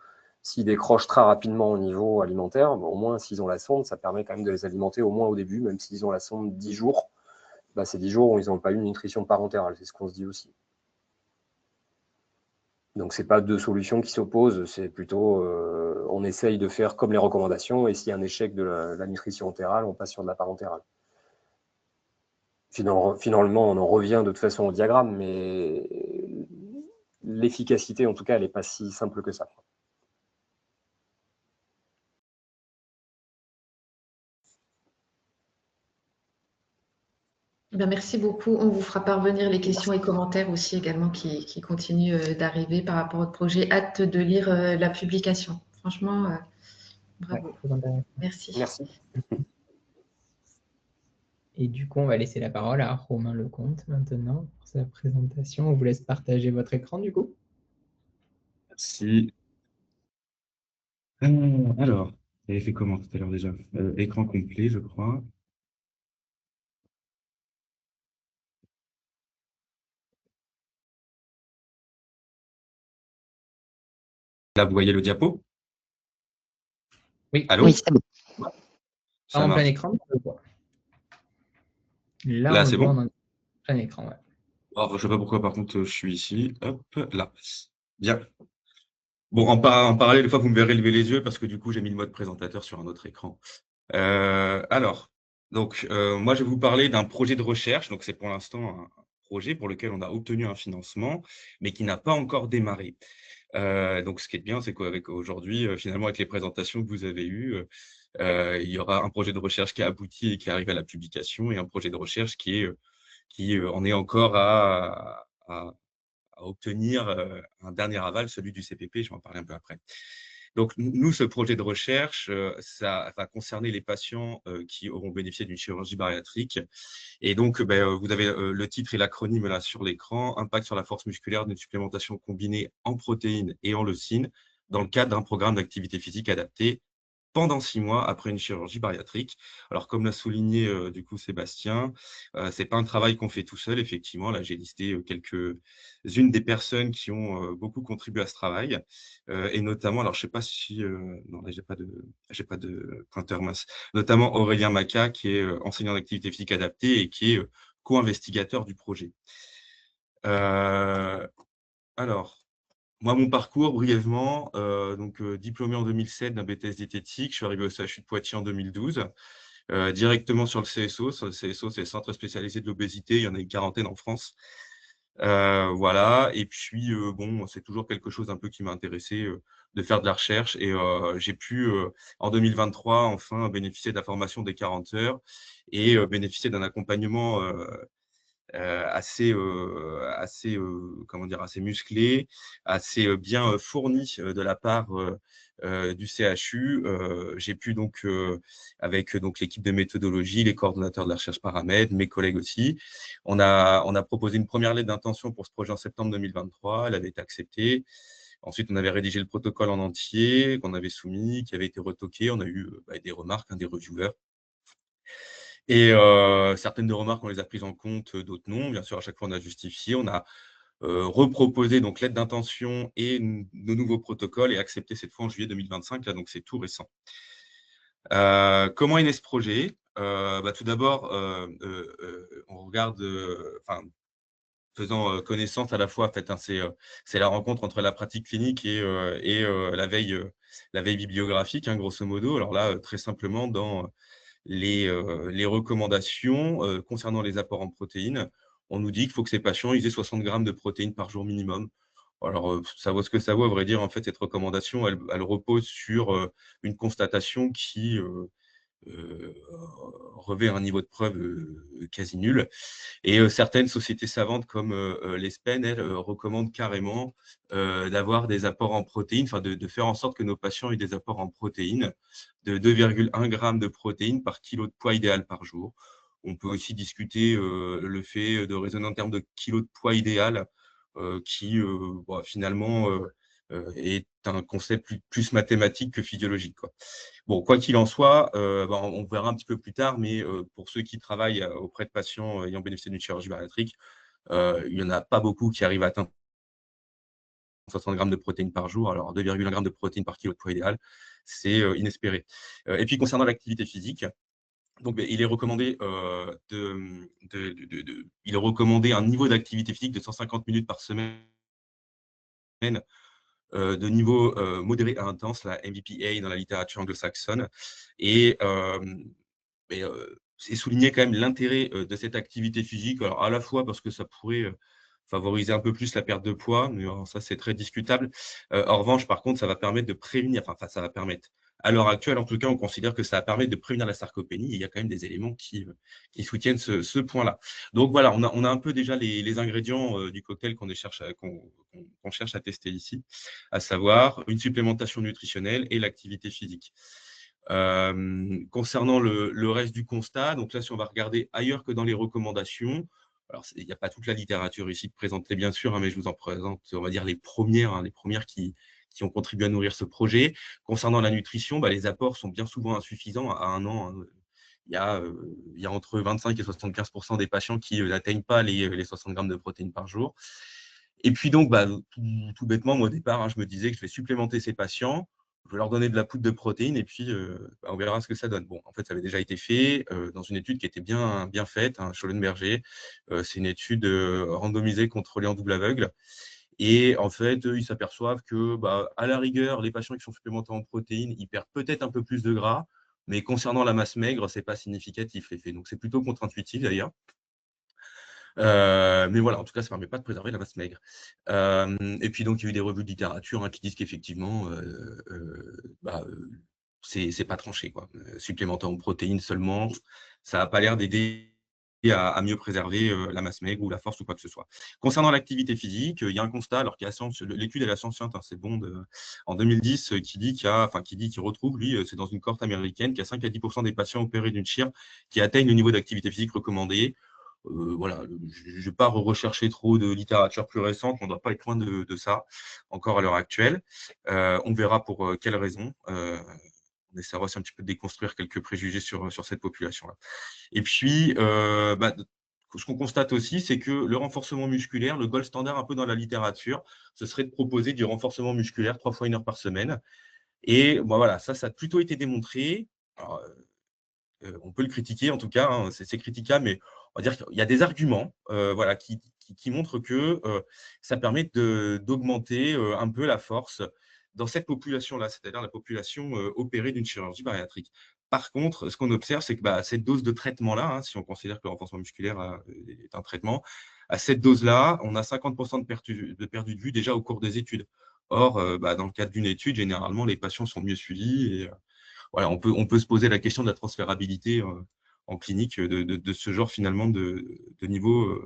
s'ils décrochent très rapidement au niveau alimentaire, au moins, s'ils ont la sonde, ça permet quand même de les alimenter au moins au début, même s'ils ont la sonde 10 jours. C'est 10 jours où ils n'ont pas eu une nutrition parentérale. C'est ce qu'on se dit aussi. Donc, ce n'est pas deux solutions qui s'opposent. C'est plutôt, on essaye de faire comme les recommandations. Et s'il y a un échec de la nutrition entérale, on passe sur de la parentérale. Finalement, on en revient de toute façon au diagramme, mais l'efficacité, en tout cas, elle n'est pas si simple que ça. Merci beaucoup. On vous fera parvenir les questions et commentaires aussi également qui continuent d'arriver par rapport au projet. Hâte de lire la publication. Franchement, bravo. Ouais, merci. Merci. Et du coup, on va laisser la parole à Romain Lecomte maintenant pour sa présentation. On vous laisse partager votre écran du coup. Merci. Alors, vous avez fait comment tout à l'heure déjà? Écran complet, je crois. Là, vous voyez le diapo? Oui. Allô? Oui, c'est bon. Ça En plein marche. écran, on le voit. Là, Là, on le c'est voit bon? en plein écran. Ouais. Oh, je ne sais pas pourquoi, par contre, je suis ici. Hop, là. Bien. Bon, en parallèle, des fois, vous me verrez lever les yeux parce que du coup, j'ai mis le mode présentateur sur un autre écran. Alors, moi, je vais vous parler d'un projet de recherche. Donc, c'est pour l'instant un projet pour lequel on a obtenu un financement, mais qui n'a pas encore démarré. Donc, ce qui est bien, c'est qu'avec aujourd'hui, finalement, avec les présentations que vous avez eues, il y aura un projet de recherche qui a abouti et qui arrive à la publication, et un projet de recherche qui en est encore à obtenir un dernier aval, celui du CPP. Je vais en parler un peu après. Donc, nous, ce projet de recherche, ça va concerner les patients qui auront bénéficié d'une chirurgie bariatrique. Et donc, vous avez le titre et l'acronyme là sur l'écran, impact sur la force musculaire d'une supplémentation combinée en protéines et en leucine dans le cadre d'un programme d'activité physique adapté pendant 6 mois après une chirurgie bariatrique. Alors, comme l'a souligné du coup Sébastien, c'est pas un travail qu'on fait tout seul, effectivement. Là, j'ai listé quelques-unes des personnes qui ont beaucoup contribué à ce travail, et notamment, alors je sais pas si, non, là, j'ai pas de pointeur, mince, notamment Aurélien Maca, qui est enseignant d'activité physique adaptée et qui est co-investigateur du projet. Alors, moi, mon parcours, brièvement, diplômé en 2007 d'un BTS diététique, je suis arrivé au CHU de Poitiers en 2012, directement sur le CSO. Sur le CSO, c'est le Centre spécialisé de l'obésité, il y en a une quarantaine en France. Voilà, et puis, bon, c'est toujours quelque chose un peu qui m'a intéressé, de faire de la recherche, et j'ai pu, en 2023, enfin, bénéficier de la formation des 40 heures et bénéficier d'un accompagnement comment dire, assez musclé, assez bien fourni de la part du CHU. J'ai pu donc, avec donc l'équipe de méthodologie, les coordonnateurs de la recherche paramètres, mes collègues aussi, on a proposé une première lettre d'intention pour ce projet en septembre 2023. Elle avait été acceptée. Ensuite, on avait rédigé le protocole en entier, qu'on avait soumis, qui avait été retoqué. On a eu des remarques, des reviewers. Et certaines des remarques, on les a prises en compte, d'autres non. Bien sûr, à chaque fois, on a justifié. On a reproposé donc lettre d'intention et de nouveaux protocoles et accepté cette fois en juillet 2025. Là, donc c'est tout récent. Comment est né ce projet? Tout d'abord, on regarde, faisant connaissance à la fois, en fait, hein, c'est la rencontre entre la pratique clinique et la veille bibliographique, hein, grosso modo. Alors là, très simplement, dans les recommandations concernant les apports en protéines, on nous dit qu'il faut que ces patients aient 60 grammes de protéines par jour minimum. Alors, ça vaut ce que ça vaut, à vrai dire. En fait, cette recommandation, elle repose sur une constatation qui revêt un niveau de preuve quasi nul. Et certaines sociétés savantes comme l'ESPEN, elles, recommandent carrément d'avoir des apports en protéines, enfin de faire en sorte que nos patients aient des apports en protéines de 2,1 grammes de protéines par kilo de poids idéal par jour. On peut aussi discuter le fait de raisonner en termes de kilo de poids idéal, qui finalement est un concept plus mathématique que physiologique, quoi. Bon, quoi qu'il en soit, on verra un petit peu plus tard, mais pour ceux qui travaillent auprès de patients ayant bénéficié d'une chirurgie bariatrique, il n'y en a pas beaucoup qui arrivent à atteindre 60 grammes de protéines par jour. Alors, 2,1 grammes de protéines par kilo de poids idéal, c'est inespéré. Et puis, concernant l'activité physique, donc, il est recommandé il est recommandé un niveau d'activité physique de 150 minutes par semaine, de niveau modéré à intense, la MVPA dans la littérature anglo-saxonne. Et c'est souligner quand même l'intérêt de cette activité physique, alors à la fois parce que ça pourrait favoriser un peu plus la perte de poids, mais ça c'est très discutable. En revanche, par contre, ça va permettre de prévenir, enfin ça va permettre, à l'heure actuelle en tout cas, on considère que ça va permettre de prévenir la sarcopénie, et il y a quand même des éléments qui soutiennent ce point-là. Donc voilà, on a un peu déjà les ingrédients du cocktail qu'on cherche à tester ici, à savoir une supplémentation nutritionnelle et l'activité physique. Concernant le reste du constat, donc là, si on va regarder ailleurs que dans les recommandations, alors il n'y a pas toute la littérature ici présentée, bien sûr, hein, mais je vous en présente, on va dire, les premières qui ont contribué à nourrir ce projet. Concernant la nutrition, les apports sont bien souvent insuffisants à 1 an. Hein. Il y a entre 25 et 75% des patients qui n'atteignent pas les 60 grammes de protéines par jour. Et puis donc, tout bêtement, moi au départ, hein, je me disais que je vais supplémenter ces patients, je vais leur donner de la poudre de protéines et puis on verra ce que ça donne. Bon, en fait, ça avait déjà été fait dans une étude qui était bien faite, hein, Schollenberger. C'est une étude randomisée, contrôlée en double aveugle. Et en fait, ils s'aperçoivent que, à la rigueur, les patients qui sont supplémentés en protéines, ils perdent peut-être un peu plus de gras, mais concernant la masse maigre, ce n'est pas significatif l'effet. Donc, c'est plutôt contre-intuitif d'ailleurs. Mais voilà, en tout cas, ça ne permet pas de préserver la masse maigre. Et puis, donc, il y a eu des revues de littérature hein, qui disent qu'effectivement, c'est pas tranché, quoi. Supplémenter en protéines seulement, ça n'a pas l'air d'aider à mieux préserver la masse maigre ou la force ou quoi que ce soit. Concernant l'activité physique, il y a un constat, alors qu'il y a l'étude est la science, hein, c'est bon, en 2010, qui retrouve, lui, c'est dans une cohorte américaine, qu'il y a 5 à 10% des patients opérés d'une chire qui atteignent le niveau d'activité physique recommandé. Voilà, je ne vais pas rechercher trop de littérature plus récente, on ne doit pas être loin de ça, encore à l'heure actuelle. On verra pour quelles raisons. on essaiera aussi un petit peu de déconstruire quelques préjugés sur cette population-là. Et puis, ce qu'on constate aussi, c'est que le renforcement musculaire, le gold standard un peu dans la littérature, ce serait de proposer du renforcement musculaire 3 fois 1 heure par semaine. Et voilà, ça a plutôt été démontré. Alors, on peut le critiquer en tout cas, hein, c'est critiquable, mais on va dire qu'il y a des arguments voilà, qui montrent que ça permet d'augmenter un peu la force dans cette population-là, c'est-à-dire la population opérée d'une chirurgie bariatrique. Par contre, ce qu'on observe, c'est que cette dose de traitement-là, hein, si on considère que le renforcement musculaire est un traitement, à cette dose-là, on a 50% de perdu de vue déjà au cours des études. Or, dans le cadre d'une étude, généralement, les patients sont mieux suivis et voilà, on peut se poser la question de la transférabilité en clinique de ce genre finalement de niveau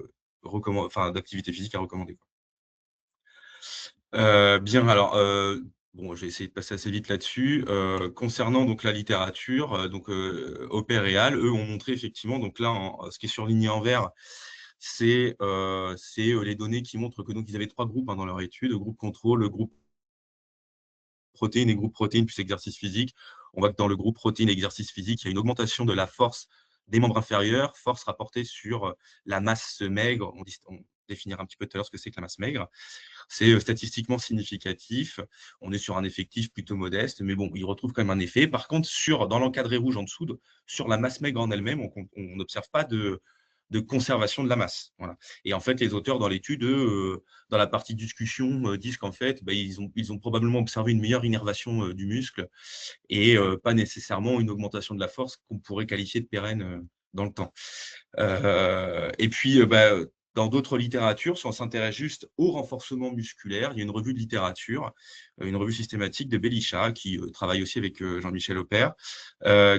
d'activité physique à recommander. Bien, alors, bon, je vais essayer de passer assez vite là-dessus. Concernant donc la littérature, Opère et Al, eux ont montré effectivement, donc là, ce qui est surligné en vert, c'est les données qui montrent que donc ils avaient 3 groupes dans leur étude, le groupe contrôle, le groupe protéines et groupe protéines plus exercice physique. On voit que dans le groupe protéines et exercice physique, il y a une augmentation de la force des membres inférieurs, force rapportée sur la masse maigre. On définira un petit peu tout à l'heure ce que c'est que la masse maigre. C'est statistiquement significatif. On est sur un effectif plutôt modeste, mais bon, il retrouve quand même un effet. Par contre, dans l'encadré rouge en dessous, sur la masse maigre en elle-même, on n'observe pas de conservation de la masse. Voilà. Et en fait, les auteurs dans l'étude, dans la partie discussion, disent qu'en fait, ils ont probablement observé une meilleure innervation du muscle et pas nécessairement une augmentation de la force qu'on pourrait qualifier de pérenne dans le temps. Et puis, dans d'autres littératures, si on s'intéresse juste au renforcement musculaire, il y a une revue de littérature, une revue systématique de Belisha, qui travaille aussi avec Jean-Michel Opère,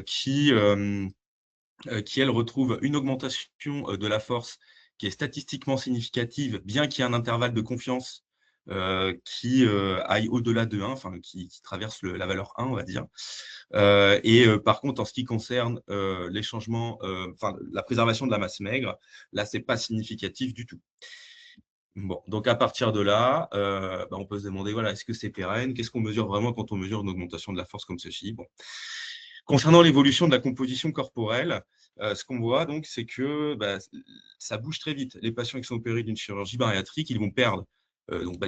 qui, elle, retrouve une augmentation de la force qui est statistiquement significative, bien qu'il y ait un intervalle de confiance qui aille au-delà de 1, enfin, qui traverse la valeur 1, on va dire. Par contre, en ce qui concerne les changements, la préservation de la masse maigre, là, ce n'est pas significatif du tout. Bon, donc à partir de là, on peut se demander, voilà, est-ce que c'est pérenne? Qu'est-ce qu'on mesure vraiment quand on mesure une augmentation de la force comme ceci? Bon. Concernant l'évolution de la composition corporelle, ce qu'on voit donc, c'est que ça bouge très vite. Les patients qui sont opérés d'une chirurgie bariatrique, ils vont perdre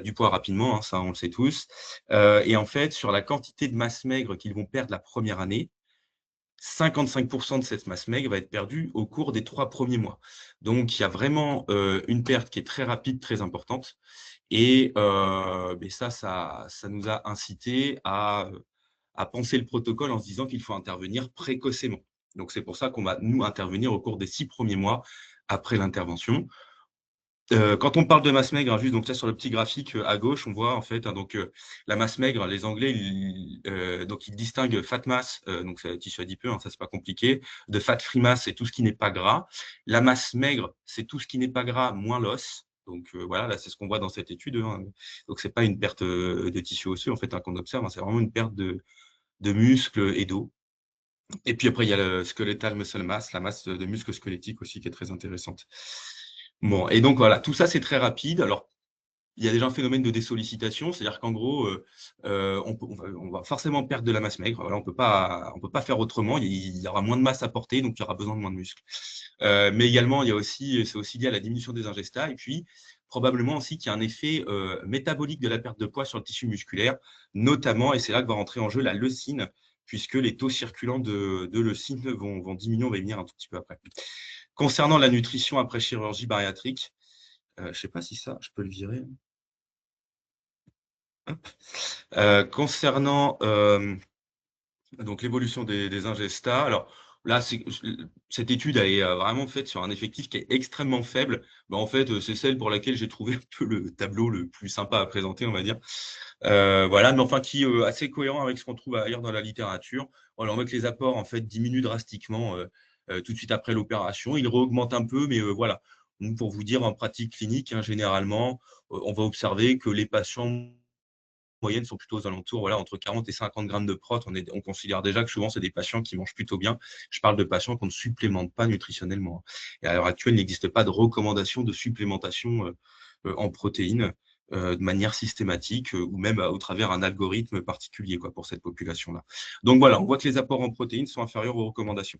du poids rapidement, hein, ça on le sait tous. Et en fait, sur la quantité de masse maigre qu'ils vont perdre la première année, 55% de cette masse maigre va être perdue au cours des 3 premiers mois. Donc, il y a vraiment une perte qui est très rapide, très importante. Et ça nous a incité à penser le protocole en se disant qu'il faut intervenir précocement. Donc, c'est pour ça qu'on va, nous, intervenir au cours des 6 premiers mois après l'intervention. Quand on parle de masse maigre, juste donc là sur le petit graphique à gauche, on voit en fait la masse maigre, les Anglais ils distinguent fat mass, donc c'est tissu adipeux, hein, ça c'est pas compliqué, de fat free mass, c'est tout ce qui n'est pas gras. La masse maigre, c'est tout ce qui n'est pas gras moins l'os. Donc voilà, là c'est ce qu'on voit dans cette étude. Hein. Donc c'est pas une perte de tissu osseux en fait qu'on observe, hein, c'est vraiment une perte de muscles et d'eau. Et puis après il y a le skeletal muscle mass, la masse de muscles squelettiques aussi qui est très intéressante. Bon, et donc voilà, tout ça c'est très rapide. Alors, il y a déjà un phénomène de désollicitation, c'est-à-dire qu'en gros, on va forcément perdre de la masse maigre. Voilà, on peut pas faire autrement. Il y aura moins de masse à porter, donc il y aura besoin de moins de muscles. Mais également, c'est aussi lié à la diminution des ingestats, et puis probablement aussi qu'il y a un effet métabolique de la perte de poids sur le tissu musculaire, notamment, et c'est là que va rentrer en jeu la leucine, puisque les taux circulants de leucine vont diminuer. On va y venir un tout petit peu après. Concernant la nutrition après chirurgie bariatrique, je ne sais pas si ça, je peux le virer. Concernant donc l'évolution des ingestats, alors là, cette étude elle est vraiment faite sur un effectif qui est extrêmement faible. En fait, c'est celle pour laquelle j'ai trouvé un peu le tableau le plus sympa à présenter, on va dire. Voilà, mais enfin qui est assez cohérent avec ce qu'on trouve ailleurs dans la littérature. Voilà, on voit que les apports en fait diminuent drastiquement tout de suite après l'opération. Ils réaugmentent un peu, mais voilà. Donc, pour vous dire, en pratique clinique, hein, généralement, on va observer que les patients moyennes sont plutôt aux alentours, voilà, entre 40 et 50 grammes de prot. On considère déjà que souvent, c'est des patients qui mangent plutôt bien. Je parle de patients qu'on ne supplémente pas nutritionnellement. Et à l'heure actuelle, il n'existe pas de recommandation de supplémentation en protéines. de manière systématique ou même au travers d'un algorithme particulier quoi, pour cette population-là. Donc voilà, on voit que les apports en protéines sont inférieurs aux recommandations.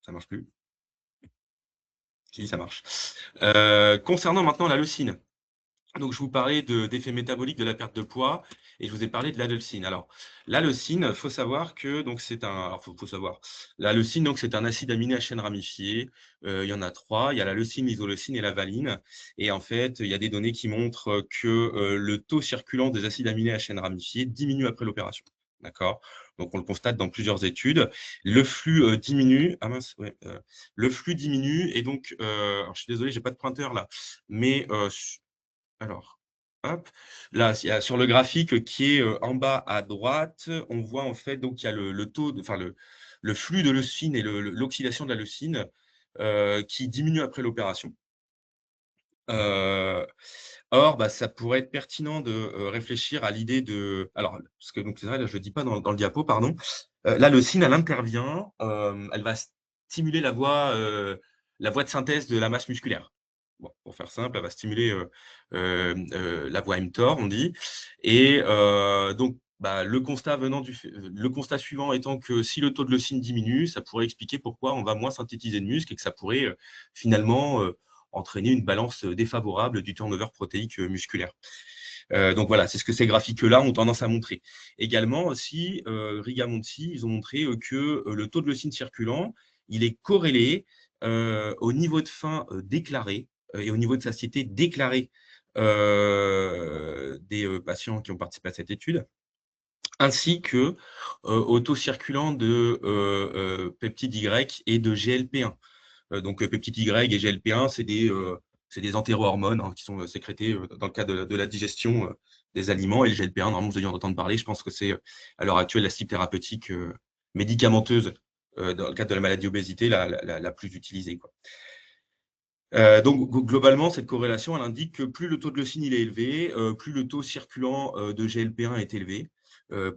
Ça marche plus? Si, ça marche. Concernant maintenant la leucine. Donc, je vous parlais d'effets métaboliques de la perte de poids et je vous ai parlé de la leucine. Alors, la leucine, il faut savoir que donc c'est un. Alors, faut savoir. La leucine, donc, c'est un acide aminé à chaîne ramifiée. Il y en a 3. Il y a la leucine, l'isoleucine et la valine. Et en fait, il y a des données qui montrent que le taux circulant des acides aminés à chaîne ramifiée diminue après l'opération. D'accord? Donc, on le constate dans plusieurs études. Le flux diminue. Ah mince, ouais. Le flux diminue et donc, alors, je suis désolé, j'ai pas de pointeur là, mais alors, hop, là, sur le graphique qui est en bas à droite, on voit en fait, donc il y a le taux, enfin le flux de leucine et l'oxydation de la leucine qui diminue après l'opération. Or, bah, ça pourrait être pertinent de réfléchir à l'idée de. Alors, parce que donc c'est vrai, là, je ne le dis pas dans le diapo, pardon. La leucine, elle intervient, elle va stimuler la voie de synthèse de la masse musculaire. Bon, pour faire simple, elle va stimuler la voie mTOR, on dit. Et donc, bah, le constat suivant étant que si le taux de leucine diminue, ça pourrait expliquer pourquoi on va moins synthétiser de muscle et que ça pourrait finalement entraîner une balance défavorable du turnover protéique musculaire. Donc voilà, c'est ce que ces graphiques-là ont tendance à montrer. Également aussi, Rigamonti, ils ont montré que le taux de leucine circulant, il est corrélé au niveau de faim déclaré et au niveau de satiété déclaré des patients qui ont participé à cette étude, ainsi que au taux circulant de peptide Y et de GLP1. Donc, peptide Y et GLP1, c'est des entérohormones hein, qui sont sécrétés dans le cadre de la digestion des aliments. Et le GLP1, normalement, vous avez dû en entendre parler. Je pense que c'est à l'heure actuelle la cible thérapeutique médicamenteuse dans le cadre de la maladie obésité la plus utilisée, quoi. Donc, globalement, cette corrélation, elle indique que plus le taux de leucine il est élevé, plus le taux circulant de GLP1 est élevé.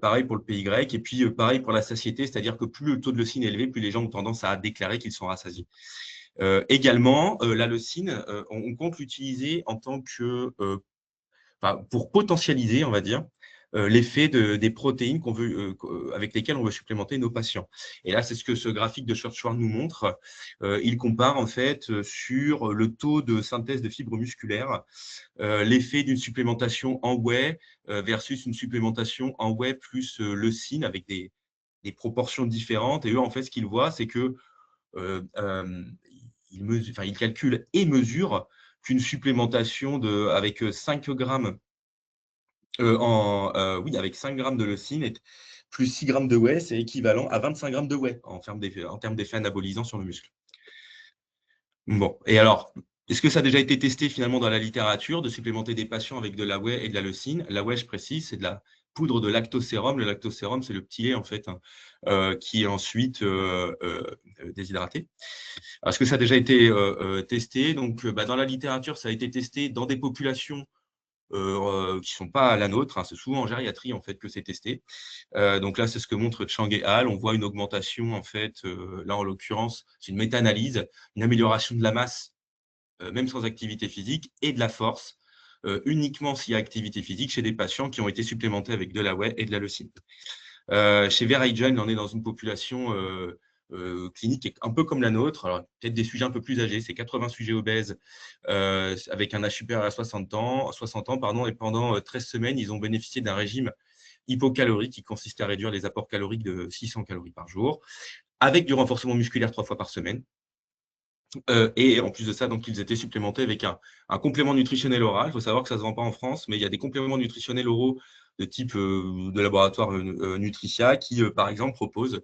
Pareil pour le PY, et puis pareil pour la satiété, c'est-à-dire que plus le taux de leucine est élevé, plus les gens ont tendance à déclarer qu'ils sont rassasiés. Également, la leucine, on compte l'utiliser en tant que, pour potentialiser, on va dire, l'effet des protéines avec lesquelles on veut supplémenter nos patients. Et là, c'est ce que ce graphique de Schwarzschild nous montre. Il compare en fait sur le taux de synthèse de fibres musculaires, l'effet d'une supplémentation en whey versus une supplémentation en whey plus leucine avec des proportions différentes. Et eux, en fait, ce qu'ils voient, c'est que il calcule et mesure qu'une supplémentation avec 5 grammes avec 5 grammes de leucine plus 6 grammes de whey, c'est équivalent à 25 grammes de whey en termes d'effets anabolisants sur le muscle. Bon, et alors, est-ce que ça a déjà été testé finalement dans la littérature de supplémenter des patients avec de la whey et de la leucine? La whey, je précise, c'est de la poudre de lactosérum. Le lactosérum, c'est le petit lait en fait qui est ensuite déshydraté. Alors, est-ce que ça a déjà été testé? Donc, dans la littérature, ça a été testé dans des populations qui ne sont pas la nôtre. Hein. C'est souvent en gériatrie en fait que c'est testé. Donc là, c'est ce que montre Chang et al. On voit une augmentation en fait. Là, en l'occurrence, c'est une méta-analyse, une amélioration de la masse, même sans activité physique, et de la force, uniquement s'il y a activité physique chez des patients qui ont été supplémentés avec de la whey et de la leucine. Chez Verizon, on est dans une population clinique un peu comme la nôtre, alors peut-être des sujets un peu plus âgés, c'est 80 sujets obèses avec un âge supérieur à 60 ans, et pendant 13 semaines, ils ont bénéficié d'un régime hypocalorique qui consistait à réduire les apports caloriques de 600 calories par jour, avec du renforcement musculaire 3 fois par semaine. Et en plus de ça, donc, ils étaient supplémentés avec un complément nutritionnel oral. Il faut savoir que ça ne se vend pas en France, mais il y a des compléments nutritionnels oraux de type de laboratoire Nutricia qui, par exemple, proposent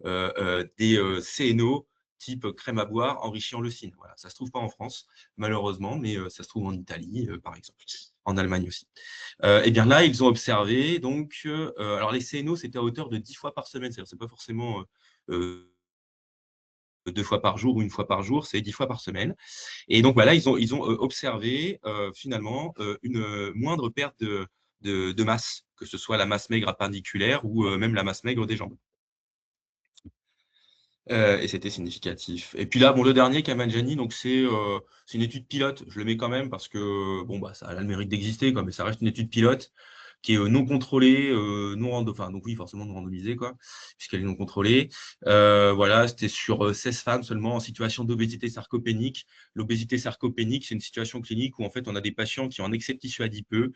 des CNO type crème à boire enrichie en leucine. Voilà, ça ne se trouve pas en France, malheureusement, mais ça se trouve en Italie, par exemple, en Allemagne aussi. Et bien là, ils ont observé, donc, alors les CNO, c'était à hauteur de 10 fois par semaine, c'est-à-dire c'est pas forcément 2 fois par jour ou 1 fois par jour, c'est 10 fois par semaine. Et donc voilà, ils ont observé finalement une moindre perte de masse, que ce soit la masse maigre appendiculaire ou même la masse maigre des jambes. Et c'était significatif. Et puis là, bon, le dernier, Kamanjani, donc c'est une étude pilote. Je le mets quand même parce que bon, bah, ça a le mérite d'exister, quoi, mais ça reste une étude pilote qui est non contrôlée, enfin, donc oui, forcément non randomisée, quoi, puisqu'elle est non contrôlée. Voilà, c'était sur 16 femmes seulement en situation d'obésité sarcopénique. L'obésité sarcopénique, c'est une situation clinique où en fait on a des patients qui ont un excès de tissu adipeux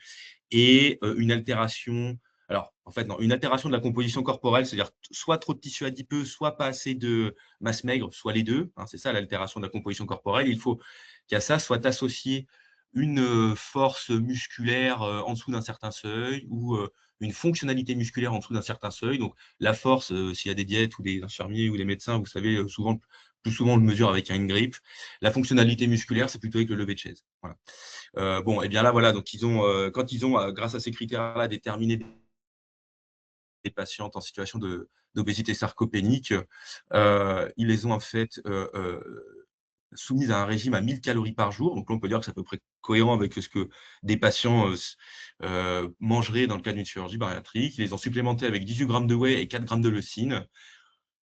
et une altération. Alors, en fait, non, une altération de la composition corporelle, c'est-à-dire soit trop de tissu adipeux, soit pas assez de masse maigre, soit les deux. Hein, c'est ça l'altération de la composition corporelle. Il faut qu'à ça soit associé une force musculaire en dessous d'un certain seuil ou une fonctionnalité musculaire en dessous d'un certain seuil. Donc, la force, s'il y a des diètes ou des infirmiers ou des médecins, vous savez, plus souvent, on le mesure avec une grippe. La fonctionnalité musculaire, c'est plutôt avec le lever de chaise. Voilà. Bon, et bien là, voilà, donc quand ils ont, grâce à ces critères-là, déterminé des patientes en situation d'obésité sarcopénique, ils les ont en fait soumises à un régime à 1000 calories par jour. Donc là, on peut dire que c'est à peu près cohérent avec ce que des patients mangeraient dans le cadre d'une chirurgie bariatrique. Ils les ont supplémentés avec 18 grammes de whey et 4 grammes de leucine.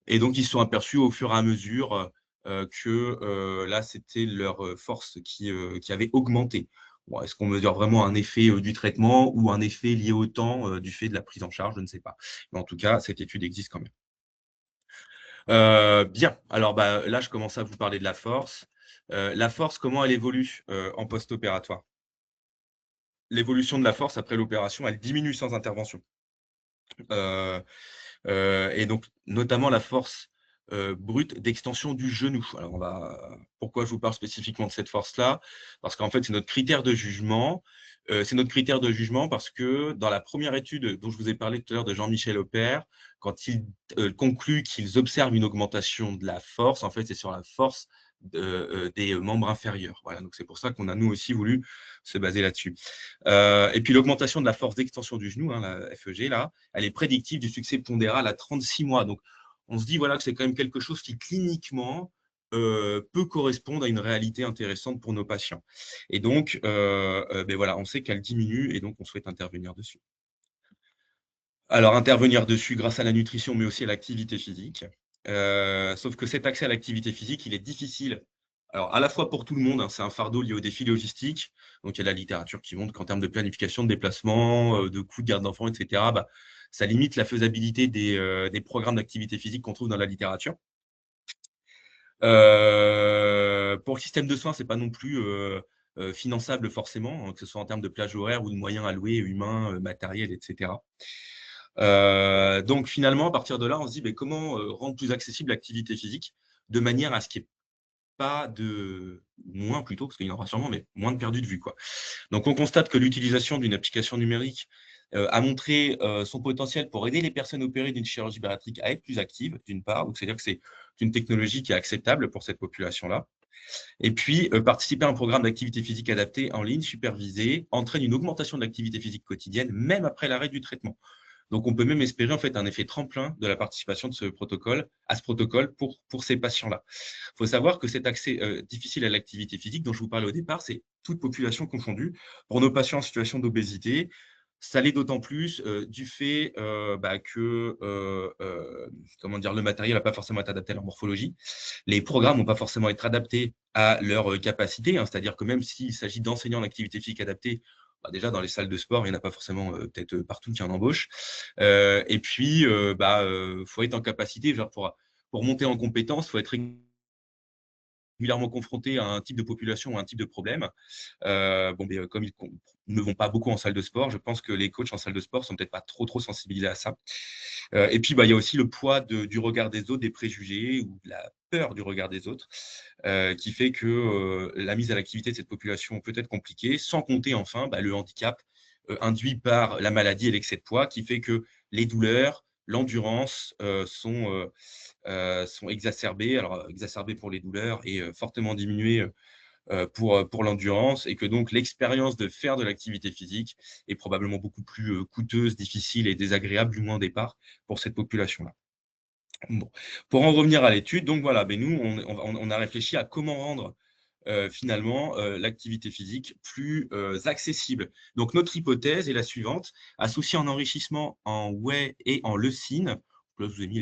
Et donc, ils se sont aperçus au fur et à mesure que là, c'était leur force qui avait augmenté. Bon, est-ce qu'on mesure vraiment un effet du traitement ou un effet lié au temps du fait de la prise en charge? Je ne sais pas. Mais en tout cas, cette étude existe quand même. Bien. Alors, bah, là, je commence à vous parler de la force. La force, comment elle évolue en post-opératoire? L'évolution de la force après l'opération, elle diminue sans intervention. Et donc, notamment la force brute d'extension du genou. Alors, pourquoi je vous parle spécifiquement de cette force-là? Parce qu'en fait, c'est notre critère de jugement. C'est notre critère de jugement parce que dans la première étude dont je vous ai parlé tout à l'heure de Jean-Michel Opère, quand il conclut qu'ils observent une augmentation de la force, en fait, c'est sur la force des membres inférieurs. Voilà, donc c'est pour ça qu'on a nous aussi voulu se baser là-dessus. Et puis l'augmentation de la force d'extension du genou, hein, la FEG, là, elle est prédictive du succès pondéral à 36 mois. Donc, on se dit voilà, que c'est quand même quelque chose qui, cliniquement, peut correspondre à une réalité intéressante pour nos patients. Et donc, ben voilà, on sait qu'elle diminue et donc on souhaite intervenir dessus. Alors, intervenir dessus grâce à la nutrition, mais aussi à l'activité physique. Sauf que cet accès à l'activité physique, il est difficile. Alors, à la fois pour tout le monde, hein, c'est un fardeau lié aux défis logistiques. Donc, il y a la littérature qui montre qu'en termes de planification de déplacement, de coûts de garde d'enfants, etc., bah, ça limite la faisabilité des programmes d'activité physique qu'on trouve dans la littérature. Pour le système de soins, ce n'est pas non plus finançable forcément, hein, que ce soit en termes de plage horaire ou de moyens alloués, humains, matériels, etc. Donc finalement, à partir de là, on se dit mais comment rendre plus accessible l'activité physique de manière à ce qu'il n'y ait pas de moins plutôt, parce qu'il y en aura sûrement, mais moins de perdu de vue, quoi. Donc on constate que l'utilisation d'une application numérique a montré son potentiel pour aider les personnes opérées d'une chirurgie bariatrique à être plus actives, d'une part. Donc c'est-à-dire que c'est une technologie qui est acceptable pour cette population-là. Et puis, participer à un programme d'activité physique adapté en ligne, supervisé, entraîne une augmentation de l'activité physique quotidienne, même après l'arrêt du traitement. Donc, on peut même espérer en fait un effet tremplin de la participation de ce protocole pour ces patients-là. Il faut savoir que cet accès difficile à l'activité physique dont je vous parlais au départ, c'est toute population confondue. Pour nos patients en situation d'obésité, ça l'est d'autant plus du fait que comment dire, le matériel n'a pas forcément été adapté à leur morphologie. Les programmes n'ont pas forcément être adaptés à leur capacité, hein, c'est-à-dire que même s'il s'agit d'enseignants d'activité physique adaptée, déjà dans les salles de sport, il n'y en a pas forcément peut-être partout qui en embauchent. Et puis, faut être en capacité, genre pour monter en compétence, il faut être régulièrement confronté à un type de population ou un type de problème. Comme ils ne vont pas beaucoup en salle de sport, je pense que les coachs en salle de sport sont peut-être pas trop sensibilisés à ça. Et puis, il y a aussi le poids du regard des autres, des préjugés ou de la peur du regard des autres, qui fait que la mise à l'activité de cette population peut être compliquée, sans compter enfin le handicap induit par la maladie et l'excès de poids, qui fait que les douleurs, l'endurance sont exacerbées, alors exacerbées pour les douleurs et fortement diminuées pour l'endurance, et que donc l'expérience de faire de l'activité physique est probablement beaucoup plus coûteuse, difficile et désagréable, du moins au départ, pour cette population-là. Bon. Pour en revenir à l'étude, donc voilà, nous, on a réfléchi à comment rendre finalement l'activité physique plus accessible. Donc notre hypothèse est la suivante: associer un enrichissement en whey et en leucine là, je vous ai mis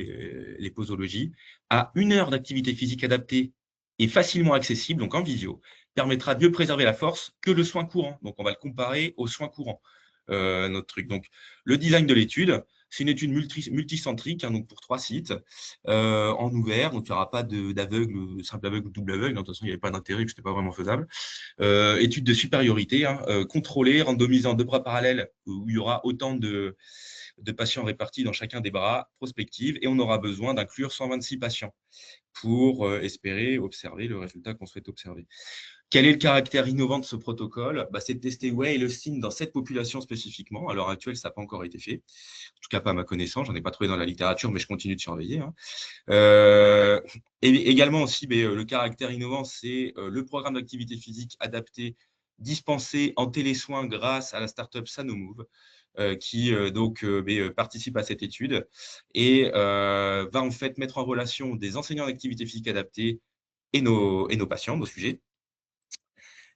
les posologies, à 1 heure d'activité physique adaptée et facilement accessible, donc en visio, permettra de mieux préserver la force que le soin courant. Donc, on va le comparer au soin courant, notre truc. Donc, le design de l'étude, c'est une étude multicentrique, hein, donc pour 3 sites, en ouvert. Donc, il n'y aura pas d'aveugle, simple aveugle ou double aveugle. De toute façon, il n'y avait pas d'intérêt, que ce n'était pas vraiment faisable. Étude de supériorité, hein, contrôlée, randomisée en 2 bras parallèles, où il y aura autant de patients répartis dans chacun des bras, prospective, et on aura besoin d'inclure 126 patients pour espérer observer le résultat qu'on souhaite observer. Quel est le caractère innovant de ce protocole? C'est de tester Whey et le SIN dans cette population spécifiquement. À l'heure actuelle, ça n'a pas encore été fait. En tout cas, pas à ma connaissance. Je n'en ai pas trouvé dans la littérature, mais je continue de surveiller, hein. Et également aussi, le caractère innovant, c'est le programme d'activité physique adapté dispensé en télésoin grâce à la startup Sanomove, qui participe à cette étude et va en fait mettre en relation des enseignants d'activité physique adaptée et nos patients, nos sujets.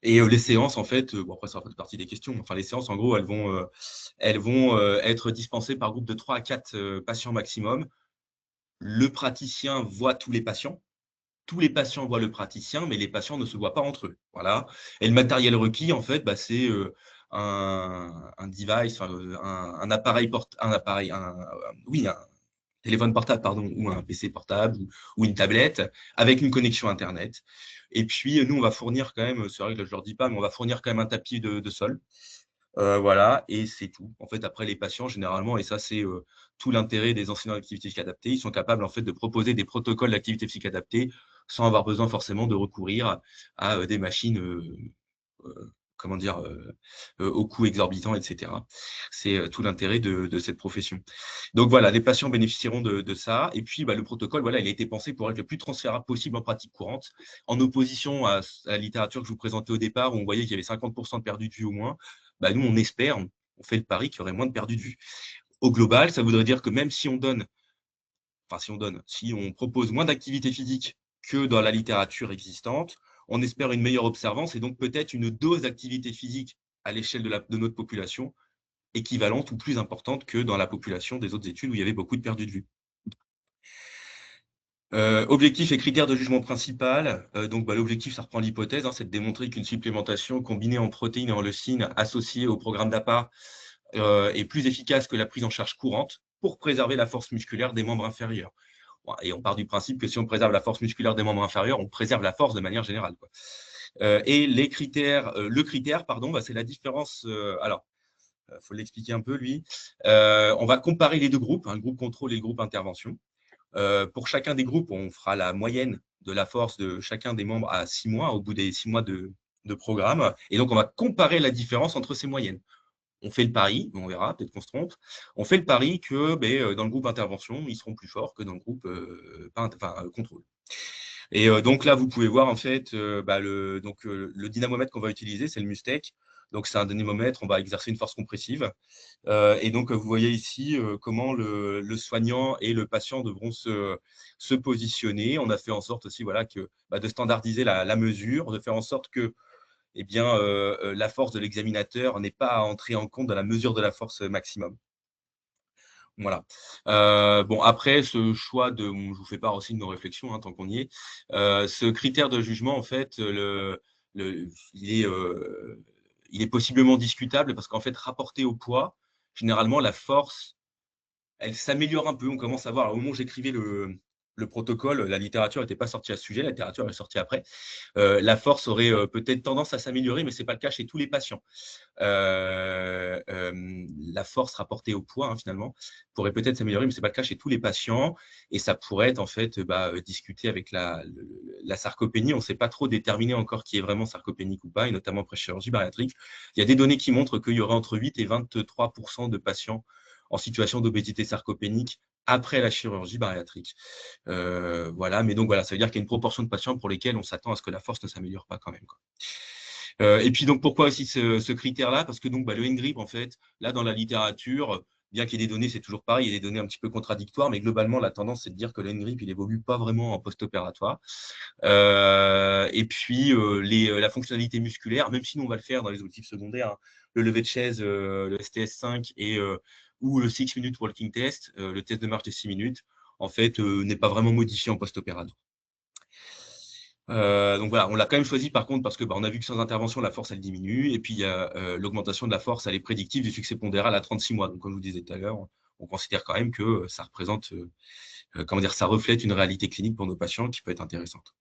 Et les séances, en fait, après, ça fait partie des questions. Enfin, les séances, en gros, elles vont être dispensées par groupe de 3 à 4 patients maximum. Le praticien voit tous les patients. Tous les patients voient le praticien, mais les patients ne se voient pas entre eux. Voilà. Et le matériel requis, en fait, c'est un device, un appareil un téléphone portable, pardon, ou un PC portable ou une tablette avec une connexion Internet. Et puis, nous, on va fournir quand même, c'est vrai que je ne leur dis pas, mais on va fournir quand même un tapis de sol. Voilà, et c'est tout. En fait, après, les patients, généralement, et ça, c'est tout l'intérêt des enseignants d'activité physique adaptée, ils sont capables, en fait, de proposer des protocoles d'activité physique adaptée sans avoir besoin forcément de recourir à des machines, au coût exorbitant, etc. C'est tout l'intérêt de cette profession. Donc voilà, les patients bénéficieront de ça. Et puis, le protocole, voilà, il a été pensé pour être le plus transférable possible en pratique courante, en opposition à la littérature que je vous présentais au départ, où on voyait qu'il y avait 50% de perdu de vue au moins. Nous, on espère, on fait le pari qu'il y aurait moins de perdu de vue. Au global, ça voudrait dire que même si si on propose moins d'activité physique que dans la littérature existante, on espère une meilleure observance et donc peut-être une dose d'activité physique à l'échelle de notre population équivalente ou plus importante que dans la population des autres études où il y avait beaucoup de perdu de vue. Objectif et critères de jugement principal. L'objectif, ça reprend l'hypothèse, c'est de démontrer qu'une supplémentation combinée en protéines et en leucine associée au programme d'APA est plus efficace que la prise en charge courante pour préserver la force musculaire des membres inférieurs. Et on part du principe que si on préserve la force musculaire des membres inférieurs, on préserve la force de manière générale, quoi. Et le critère, c'est la différence. Faut l'expliquer un peu, lui. On va comparer les 2 groupes, le groupe contrôle et le groupe intervention. Pour chacun des groupes, on fera la moyenne de la force de chacun des membres à 6 mois, au bout des 6 mois de programme. Et donc, on va comparer la différence entre ces moyennes. On fait le pari, on verra, peut-être qu'on se trompe. On fait le pari que dans le groupe intervention, ils seront plus forts que dans le groupe contrôle. Et donc là, vous pouvez voir en fait le dynamomètre qu'on va utiliser, c'est le Mustec. Donc c'est un dynamomètre, on va exercer une force compressive. Et donc vous voyez ici comment le soignant et le patient devront se positionner. On a fait en sorte aussi de standardiser la mesure, de faire en sorte que la force de l'examinateur n'est pas à entrer en compte dans la mesure de la force maximum. Voilà. Après, ce choix je vous fais part aussi de nos réflexions, tant qu'on y est. Ce critère de jugement, en fait, il est possiblement discutable parce qu'en fait, rapporté au poids, généralement, la force, elle s'améliore un peu. On commence à voir, au moment où j'écrivais le protocole, la littérature n'était pas sortie à ce sujet, la littérature est sortie après. La force aurait peut-être tendance à s'améliorer, mais ce n'est pas le cas chez tous les patients. La force rapportée au poids, finalement, pourrait peut-être s'améliorer, mais ce n'est pas le cas chez tous les patients. Et ça pourrait être en fait discuté avec la sarcopénie. On ne sait pas trop déterminer encore qui est vraiment sarcopénique ou pas, et notamment après chirurgie bariatrique. Il y a des données qui montrent qu'il y aurait entre 8 et 23% de patients en situation d'obésité sarcopénique après la chirurgie bariatrique. Voilà, mais donc voilà, ça veut dire qu'il y a une proportion de patients pour lesquels on s'attend à ce que la force ne s'améliore pas quand même, quoi. Et puis donc pourquoi aussi ce critère-là? Parce que donc le NGRIP, en fait, là dans la littérature, bien qu'il y ait des données, c'est toujours pareil, il y a des données un petit peu contradictoires, mais globalement la tendance c'est de dire que le NGRIP il évolue pas vraiment en post-opératoire. Et puis la fonctionnalité musculaire, même si nous on va le faire dans les objectifs secondaires, le lever de chaise, le STS5 et ou le 6 minutes walking test, le test de marche de 6 minutes, en fait, n'est pas vraiment modifié en post-opératoire. Donc voilà, on l'a quand même choisi par contre parce que on a vu que sans intervention, la force elle diminue et puis il y a l'augmentation de la force, elle est prédictive du succès pondéral à 36 mois. Donc comme je vous disais tout à l'heure, on considère quand même que ça représente, comment dire, ça reflète une réalité clinique pour nos patients qui peut être intéressante.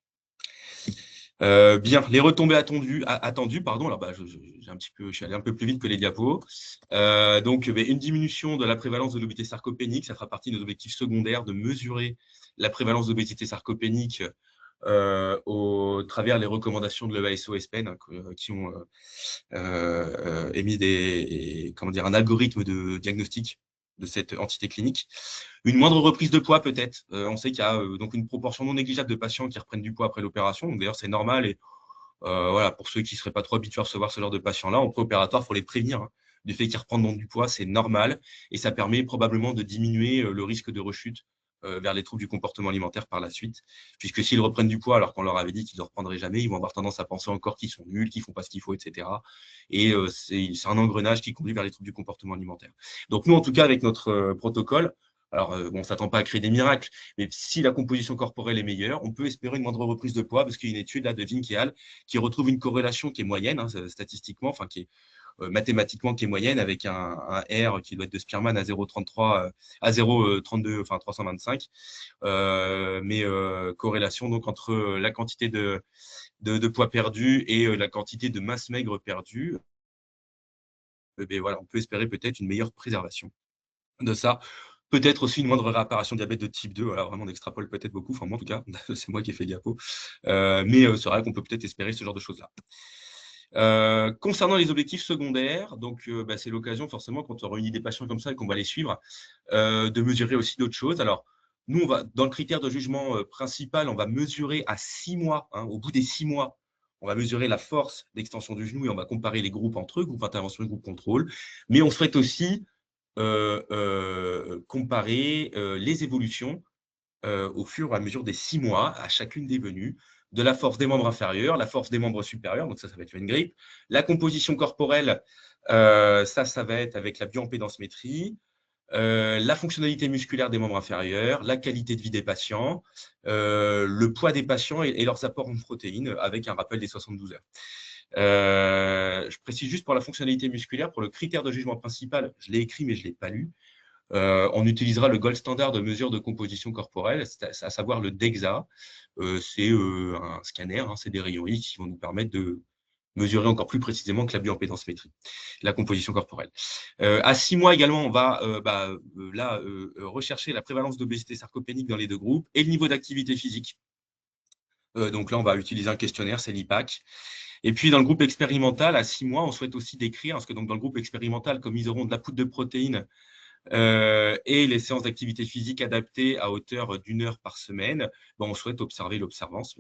Bien, les retombées attendues, pardon. Alors, je suis allé un peu plus vite que les diapos. Donc, une diminution de la prévalence de l'obésité sarcopénique, ça fera partie de nos objectifs secondaires de mesurer la prévalence d'obésité sarcopénique au travers les recommandations de l'EASO-ESPEN qui ont émis un algorithme de diagnostic de cette entité clinique. Une moindre reprise de poids peut-être. On sait qu'il y a donc une proportion non négligeable de patients qui reprennent du poids après l'opération. D'ailleurs, c'est normal. Et voilà, pour ceux qui ne seraient pas trop habitués à recevoir ce genre de patients-là, en préopératoire, il faut les prévenir du fait qu'ils reprennent du poids, c'est normal. Et ça permet probablement de diminuer le risque de rechute vers les troubles du comportement alimentaire par la suite. Puisque s'ils reprennent du poids alors qu'on leur avait dit qu'ils ne le reprendraient jamais, ils vont avoir tendance à penser encore qu'ils sont nuls, qu'ils ne font pas ce qu'il faut, etc. Et c'est un engrenage qui conduit vers les troubles du comportement alimentaire. Donc nous, en tout cas, avec notre protocole, alors on ne s'attend pas à créer des miracles, mais si la composition corporelle est meilleure, on peut espérer une moindre reprise de poids parce qu'il y a une étude là, de Vinkeal qui retrouve une corrélation qui est moyenne, statistiquement, enfin qui est mathématiquement qui est moyenne avec un R qui doit être de Spearman à 0,33 à 0,32, enfin 325, mais corrélation donc entre la quantité de poids perdu et la quantité de masse maigre perdue. Voilà, on peut espérer peut-être une meilleure préservation de ça. Peut-être aussi une moindre réapparition de diabète de type 2. Voilà, vraiment, on extrapole peut-être beaucoup. Enfin, moi, en tout cas, c'est moi qui ai fait diapo. Mais c'est vrai qu'on peut peut-être espérer ce genre de choses-là. Concernant les objectifs secondaires, donc c'est l'occasion forcément quand on réunit des patients comme ça et qu'on va les suivre, de mesurer aussi d'autres choses. Alors, nous, on va, dans le critère de jugement principal, on va mesurer à 6 mois, au bout des 6 mois, on va mesurer la force d'extension du genou et on va comparer les groupes entre eux, groupe intervention et groupe contrôle. Mais on souhaite aussi comparer les évolutions au fur et à mesure des 6 mois à chacune des venues, de la force des membres inférieurs, la force des membres supérieurs, donc ça va être une grippe, la composition corporelle, ça va être avec la bioimpédance-métrie, la fonctionnalité musculaire des membres inférieurs, la qualité de vie des patients, le poids des patients et leurs apports en protéines avec un rappel des 72 heures. Je précise juste pour la fonctionnalité musculaire, pour le critère de jugement principal, je l'ai écrit mais je ne l'ai pas lu. On utilisera le gold standard de mesure de composition corporelle, à savoir le DEXA. C'est un scanner, c'est des rayons X qui vont nous permettre de mesurer encore plus précisément que la bioimpédance-métrie, la composition corporelle. À 6 mois également, on va rechercher la prévalence d'obésité sarcopénique dans les deux groupes et le niveau d'activité physique. Donc là, on va utiliser un questionnaire, c'est l'IPAC. Et puis, dans le groupe expérimental, à 6 mois, on souhaite aussi décrire, parce que donc, dans le groupe expérimental, comme ils auront de la poudre de protéines et les séances d'activité physique adaptées à hauteur d'1 heure par semaine, on souhaite observer l'observance,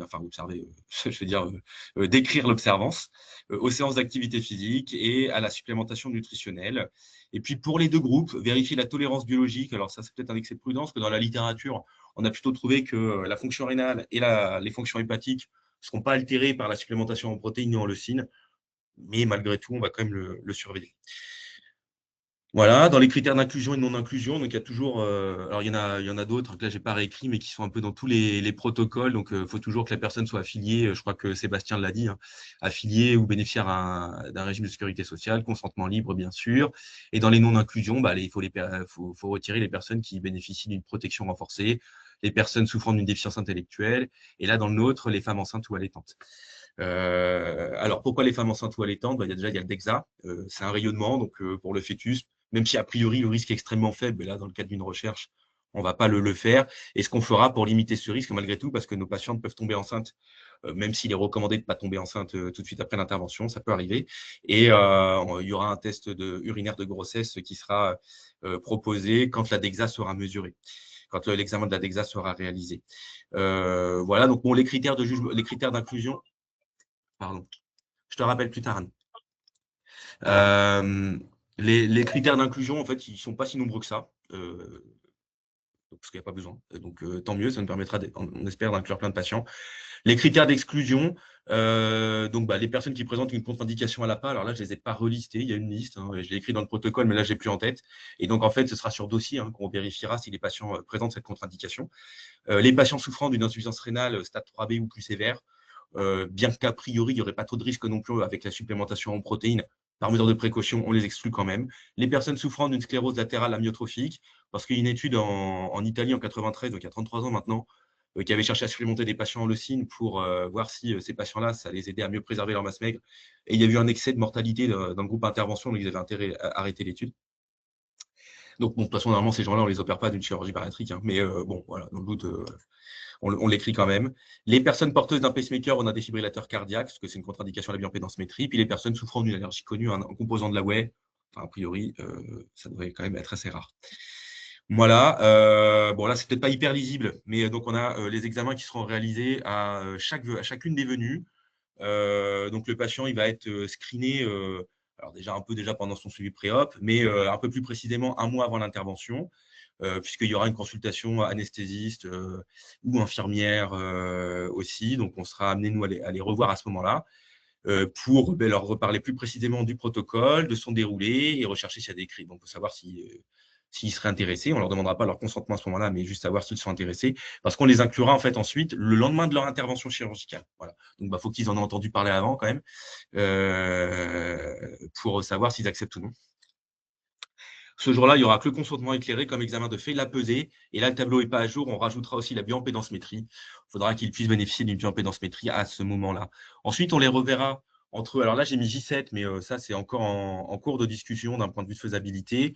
décrire l'observance aux séances d'activité physique et à la supplémentation nutritionnelle. Et puis pour les deux groupes, vérifier la tolérance biologique. Alors ça, c'est peut-être un excès de prudence, que dans la littérature, on a plutôt trouvé que la fonction rénale et les fonctions hépatiques ne seront pas altérées par la supplémentation en protéines et en leucine, mais malgré tout, on va quand même le surveiller. Voilà, dans les critères d'inclusion et de non-inclusion, donc il y a toujours, alors il y en a d'autres que là j'ai pas réécrit, mais qui sont un peu dans tous les protocoles. Donc il faut toujours que la personne soit affiliée. Je crois que Sébastien l'a dit, affiliée ou bénéficiaire d'un régime de sécurité sociale, consentement libre bien sûr. Et dans les non-inclusions, il faut retirer les personnes qui bénéficient d'une protection renforcée, les personnes souffrant d'une déficience intellectuelle. Et là dans le nôtre, les femmes enceintes ou allaitantes. Alors pourquoi les femmes enceintes ou allaitantes? Il y a le DEXA, c'est un rayonnement donc pour le fœtus. Même si a priori le risque est extrêmement faible, mais là, dans le cadre d'une recherche, on ne va pas le faire. Et ce qu'on fera pour limiter ce risque, malgré tout, parce que nos patientes peuvent tomber enceintes, même s'il est recommandé de ne pas tomber enceinte tout de suite après l'intervention, ça peut arriver. Et il y aura un test urinaire de grossesse qui sera proposé quand la DEXA sera mesurée, quand l'examen de la DEXA sera réalisé. Voilà, donc les critères de jugement, les critères d'inclusion. Pardon, je te rappelle plus tard, Anne. Les critères d'inclusion, en fait, ils ne sont pas si nombreux que ça. donc, parce qu'il n'y a pas besoin. Donc, tant mieux, ça nous permettra, on espère, d'inclure plein de patients. Les critères d'exclusion, donc les personnes qui présentent une contre-indication à l'APA, alors là, je ne les ai pas relistées, il y a une liste, hein, je l'ai écrit dans le protocole, mais là, je n'ai plus en tête. Et donc, en fait, ce sera sur dossier qu'on vérifiera si les patients présentent cette contre-indication. Les patients souffrant d'une insuffisance rénale stade 3B ou plus sévère, bien qu'a priori, il n'y aurait pas trop de risque non plus avec la supplémentation en protéines, par mesure de précaution, on les exclut quand même. Les personnes souffrant d'une sclérose latérale amyotrophique, parce qu'il y a une étude en Italie en 93, donc il y a 33 ans maintenant, qui avait cherché à supplémenter des patients en leucine pour voir si ces patients-là, ça les aidait à mieux préserver leur masse maigre. Et il y a eu un excès de mortalité dans le groupe intervention, donc ils avaient intérêt à arrêter l'étude. Donc, bon, de toute façon, normalement, ces gens-là, on ne les opère pas d'une chirurgie bariatrique. Hein, mais bon, voilà, dans le doute, on l'écrit quand même. Les personnes porteuses d'un pacemaker ou d'un défibrillateur cardiaque, parce que c'est une contre-indication à la bioimpédance-métrie. Puis les personnes souffrant d'une allergie connue, un composant de la whey, enfin, a priori, ça devrait quand même être assez rare. Voilà. Bon, là, c'est peut-être pas hyper lisible, mais donc on a les examens qui seront réalisés à chacune des venues. Donc le patient, il va être screené, alors déjà un peu pendant son suivi pré-op, mais un peu plus précisément un mois avant l'intervention, puisqu'il y aura une consultation anesthésiste ou infirmière aussi. Donc on sera amené, nous, à les revoir à ce moment-là pour leur reparler plus précisément du protocole, de son déroulé et rechercher s'il y a des écrits. Donc, il faut savoir s'ils seraient intéressés. On ne leur demandera pas leur consentement à ce moment-là, mais juste savoir s'ils sont intéressés, parce qu'on les inclura en fait ensuite le lendemain de leur intervention chirurgicale. Voilà. Donc, faut qu'ils en aient entendu parler avant quand même, pour savoir s'ils acceptent ou non. Ce jour-là, il n'y aura que le consentement éclairé comme examen de fait, la pesée. Et là, le tableau n'est pas à jour. On rajoutera aussi la bioimpédance-métrie. Il faudra qu'ils puissent bénéficier d'une bioimpédance-métrie à ce moment-là. Ensuite, on les reverra entre eux. Alors là, j'ai mis J7, mais ça, c'est encore en cours de discussion d'un point de vue de faisabilité.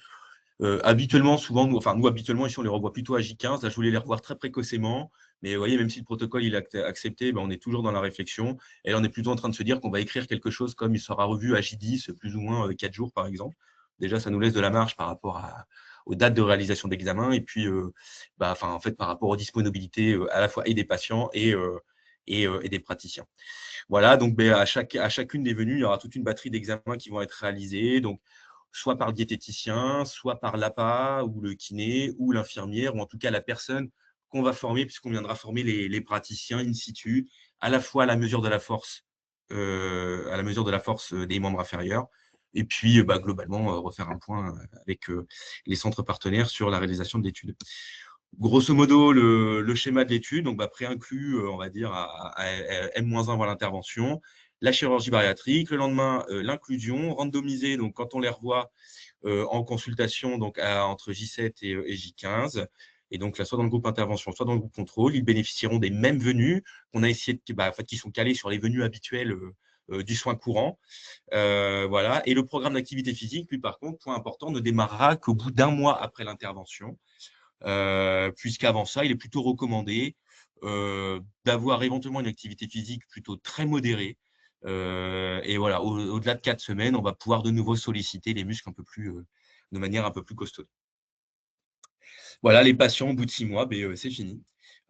Habituellement, souvent, nous, habituellement, ici, on les revoit plutôt à J15. Là, je voulais les revoir très précocement. Mais vous voyez, même si le protocole il est accepté, on est toujours dans la réflexion. Et là, on est plutôt en train de se dire qu'on va écrire quelque chose comme il sera revu à J10, plus ou moins 4 jours, par exemple. Déjà, ça nous laisse de la marge par rapport aux dates de réalisation d'examen et puis en fait, par rapport aux disponibilités à la fois et des patients et des praticiens. Voilà, donc à chacune des venues, il y aura toute une batterie d'examens qui vont être réalisés, donc soit par le diététicien, soit par l'APA ou le kiné ou l'infirmière, ou en tout cas la personne qu'on va former, puisqu'on viendra former les praticiens in situ, à la fois à la mesure de la force, des membres inférieurs, et puis globalement refaire un point avec les centres partenaires sur la réalisation de l'étude. Grosso modo, le schéma de l'étude, donc préinclus, on va dire, à M-1 avant l'intervention, la chirurgie bariatrique, le lendemain, l'inclusion, randomisée, donc quand on les revoit en consultation donc entre J7 et J15, et donc là, soit dans le groupe intervention, soit dans le groupe contrôle, ils bénéficieront des mêmes venues qu'on a essayé qui sont calées sur les venues habituelles du soin courant. Voilà. Et le programme d'activité physique, lui, par contre, point important, ne démarrera qu'au bout d'un mois après l'intervention, puisqu'avant ça, il est plutôt recommandé d'avoir éventuellement une activité physique plutôt très modérée. Et voilà, au-delà de 4 semaines, on va pouvoir de nouveau solliciter les muscles de manière un peu plus costaude. Voilà, les patients, au bout de 6 mois, c'est fini.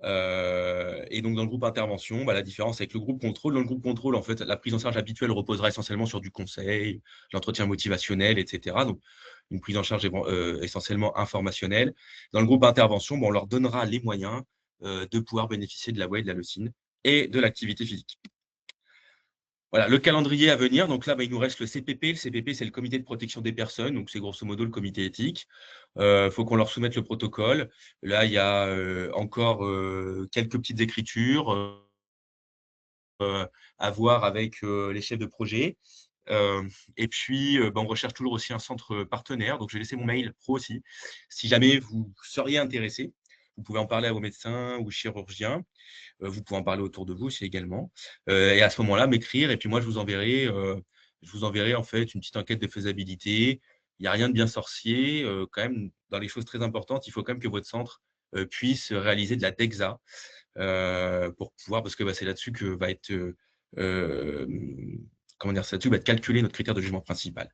Et donc, dans le groupe intervention, la différence avec le groupe contrôle, dans le groupe contrôle, en fait, la prise en charge habituelle reposera essentiellement sur du conseil, l'entretien motivationnel, etc. Donc, une prise en charge essentiellement informationnelle. Dans le groupe intervention, on leur donnera les moyens de pouvoir bénéficier de la whey, de la leucine et de l'activité physique. Voilà, le calendrier à venir. Donc là, il nous reste le CPP. Le CPP, c'est le comité de protection des personnes. Donc, c'est grosso modo le comité éthique. Il faut qu'on leur soumette le protocole. Là, il y a encore quelques petites écritures à voir avec les chefs de projet. Et puis, on recherche toujours aussi un centre partenaire. Donc, je vais laisser mon mail pro aussi. Si jamais vous seriez intéressé, vous pouvez en parler à vos médecins ou chirurgiens. Vous pouvez en parler autour de vous aussi également. Et à ce moment-là, m'écrire. Et puis moi, je vous enverrai en fait une petite enquête de faisabilité. Il n'y a rien de bien sorcier. Quand même, dans les choses très importantes, il faut quand même que votre centre puisse réaliser de la DEXA pour pouvoir, parce que c'est là-dessus que va être là-dessus va être calculé notre critère de jugement principal.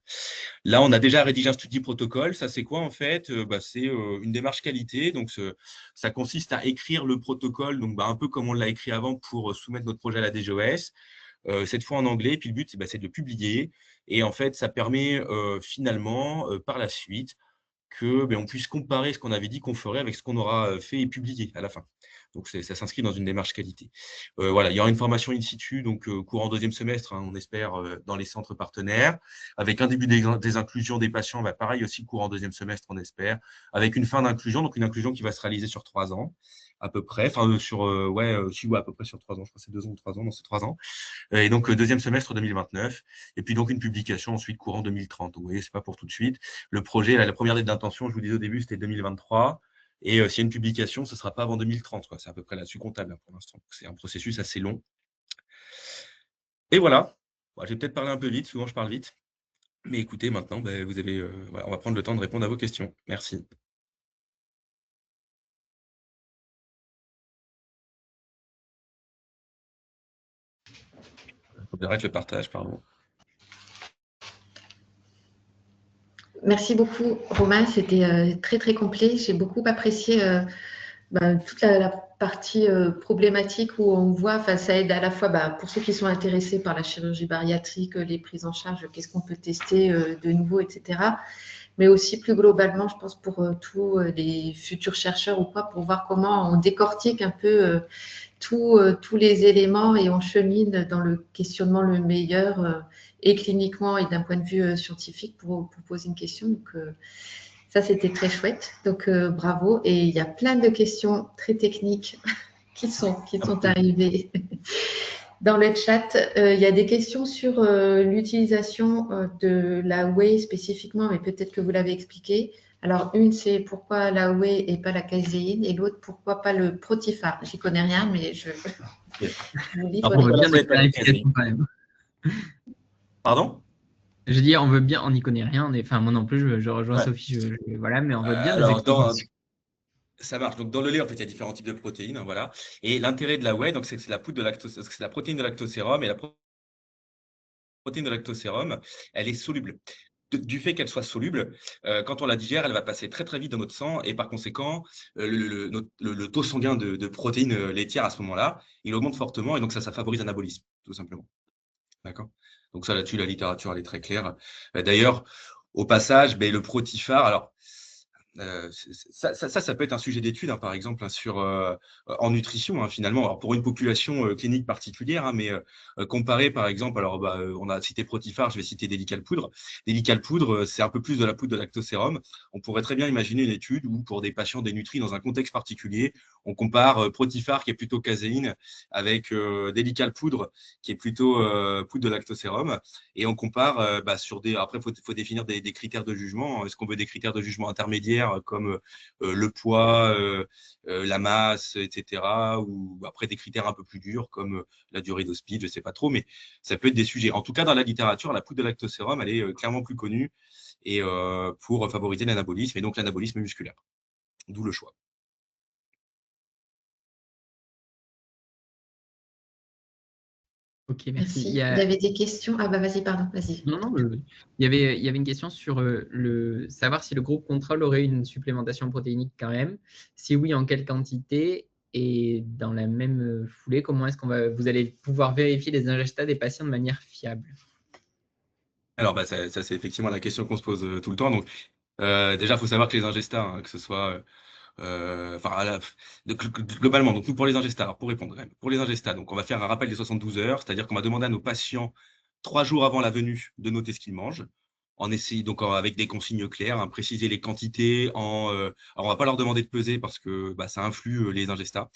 Là, on a déjà rédigé un study protocole. Ça, c'est quoi en fait? C'est une démarche qualité. Donc, ça consiste à écrire le protocole, donc un peu comme on l'a écrit avant pour soumettre notre projet à la DGOS, cette fois en anglais. Puis le but, c'est de le publier. Et en fait, ça permet finalement, par la suite, que on puisse comparer ce qu'on avait dit qu'on ferait avec ce qu'on aura fait et publié à la fin. Donc, ça s'inscrit dans une démarche qualité. Voilà, il y aura une formation in situ, donc courant deuxième semestre, hein, on espère, dans les centres partenaires, avec un début des inclusions des patients, pareil aussi courant deuxième semestre, on espère, avec une fin d'inclusion, donc une inclusion qui va se réaliser sur 3 ans à peu près, enfin à peu près sur 3 ans, je crois que c'est 2 ans ou 3 ans, non, c'est 3 ans. Et donc, deuxième semestre 2029. Et puis, donc, une publication ensuite courant 2030. Donc, vous voyez, ce n'est pas pour tout de suite. Le projet, la première date d'intention, je vous disais au début, c'était 2023. Et s'il y a une publication, ce ne sera pas avant 2030. C'est à peu près là-dessus comptable, hein, pour l'instant. C'est un processus assez long. Et voilà. Bon, j'ai peut-être parlé un peu vite. Souvent, je parle vite. Mais écoutez, maintenant, vous avez, voilà, on va prendre le temps de répondre à vos questions. Merci. Il faut bien arrêter le partage, pardon. Merci beaucoup, Romain. C'était très, très complet. J'ai beaucoup apprécié toute la partie problématique où on voit, enfin, ça aide à la fois pour ceux qui sont intéressés par la chirurgie bariatrique, les prises en charge, qu'est-ce qu'on peut tester de nouveau, etc. Mais aussi plus globalement, je pense, pour tous les futurs chercheurs ou quoi, pour voir comment on décortique un peu tous les éléments et on chemine dans le questionnement le meilleur et cliniquement et d'un point de vue scientifique pour poser une question. Donc, ça, c'était très chouette. Donc, bravo. Et il y a plein de questions très techniques qui sont arrivées dans le chat. Il y a des questions sur l'utilisation de la whey spécifiquement, mais peut-être que vous l'avez expliqué. Alors, une, c'est pourquoi la whey et pas la caséine, et l'autre, pourquoi pas le protifar. J'y connais rien, mais je vous livre. On veut bien des des clarifications quand même. Pardon? Je veux dire, on veut bien, on n'y connaît rien. Enfin, moi non plus, je rejoins Ouais. Sophie, voilà, mais on veut bien des Alors, explications. ça marche. Donc, dans le lait, en fait, il y a différents types de protéines, hein, voilà. Et l'intérêt de la whey, donc, c'est que c'est la poudre de lactose, c'est la protéine de lactosérum, et la protéine de lactosérum, elle est soluble. Du fait qu'elle soit soluble, quand on la digère, elle va passer très très vite dans notre sang et par conséquent, le taux sanguin de protéines laitières à ce moment-là, il augmente fortement et donc ça favorise l'anabolisme, tout simplement. D'accord? Donc ça, là-dessus, la littérature, elle est très claire. D'ailleurs, au passage, le protifar, alors, ça peut être un sujet d'étude, hein, par exemple, hein, en nutrition, hein, finalement. Alors, pour une population clinique particulière, hein, mais comparé, par exemple, alors on a cité Protifar, je vais citer Délical Poudre. Délical Poudre, c'est un peu plus de la poudre de lactosérum. On pourrait très bien imaginer une étude où, pour des patients dénutris dans un contexte particulier, on compare Protifar, qui est plutôt caséine, avec Délical Poudre, qui est plutôt poudre de lactosérum. Et on compare sur des. Après, il faut définir des critères de jugement. Est-ce qu'on veut des critères de jugement intermédiaires comme le poids, la masse, etc. Ou après des critères un peu plus durs comme la durée d'hospice, je ne sais pas trop, mais ça peut être des sujets. En tout cas, dans la littérature, la poudre de lactosérum, elle est clairement plus connue et pour favoriser l'anabolisme et donc l'anabolisme musculaire. D'où le choix. Ok, merci. Merci. Il y avait des questions. Ah vas-y, pardon, vas-y. Non, il y avait une question sur savoir si le groupe contrôle aurait une supplémentation protéinique quand même. Si oui, en quelle quantité? Et dans la même foulée, comment est-ce vous allez pouvoir vérifier les ingestats des patients de manière fiable? Alors, ça c'est effectivement la question qu'on se pose tout le temps. Donc, déjà, il faut savoir que les ingestats, hein, que ce soit globalement, donc nous pour les ingestats, alors pour répondre, pour les ingestats, donc on va faire un rappel des 72 heures, c'est-à-dire qu'on va demander à nos patients 3 jours avant la venue de noter ce qu'ils mangent, donc avec des consignes claires, hein, préciser les quantités. Alors on va pas leur demander de peser parce que ça influe les ingestats.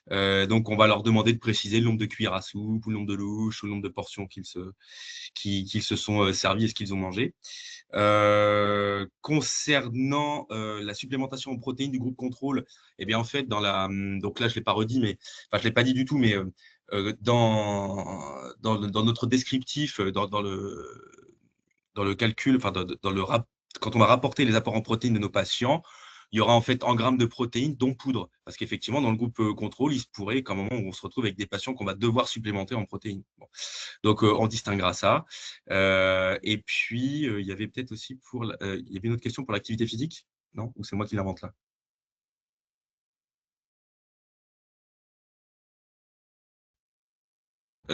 Donc on va leur demander de préciser le nombre de cuillères à soupe, ou le nombre de louches, ou le nombre de portions qu'ils se sont servis et ce qu'ils ont mangé. Concernant la supplémentation en protéines du groupe contrôle, eh bien en fait, donc là je l'ai pas redit, je l'ai pas dit du tout, mais dans notre descriptif, dans le calcul, quand on va rapporter les apports en protéines de nos patients, il y aura en fait en grammes de protéines, dont poudre. Parce qu'effectivement, dans le groupe contrôle, il se pourrait qu'à un moment où on se retrouve avec des patients qu'on va devoir supplémenter en protéines. Bon. Donc, on distinguera ça. Et puis, il y avait peut-être aussi il y avait une autre question pour l'activité physique? Non? Ou c'est moi qui l'invente là?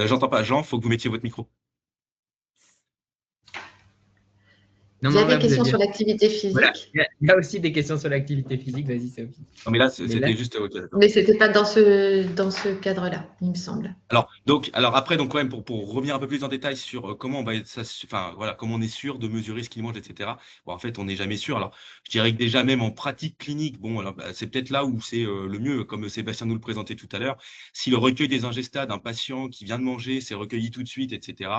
J'entends pas. Jean, il faut que vous mettiez votre micro. Non, Il y a non, des là, vous questions aviez… sur l'activité Voilà, physique, il y a aussi des questions sur l'activité physique. Vas-y, Sophie. Non, mais là, Mais là, c'était juste. Ok, d'accord. mais ce n'était pas dans dans ce cadre-là, il me semble. Alors après, donc quand même, pour revenir un peu plus en détail sur comment on va enfin, voilà, comment on est sûr de mesurer ce qu'il mange, etc. Bon, en fait, on n'est jamais sûr. Alors, je dirais que déjà même en pratique clinique, bon, alors, bah, c'est peut-être là où c'est le mieux, comme Sébastien nous le présentait tout à l'heure. Si le recueil des ingestats d'un patient qui vient de manger, c'est recueilli tout de suite, etc.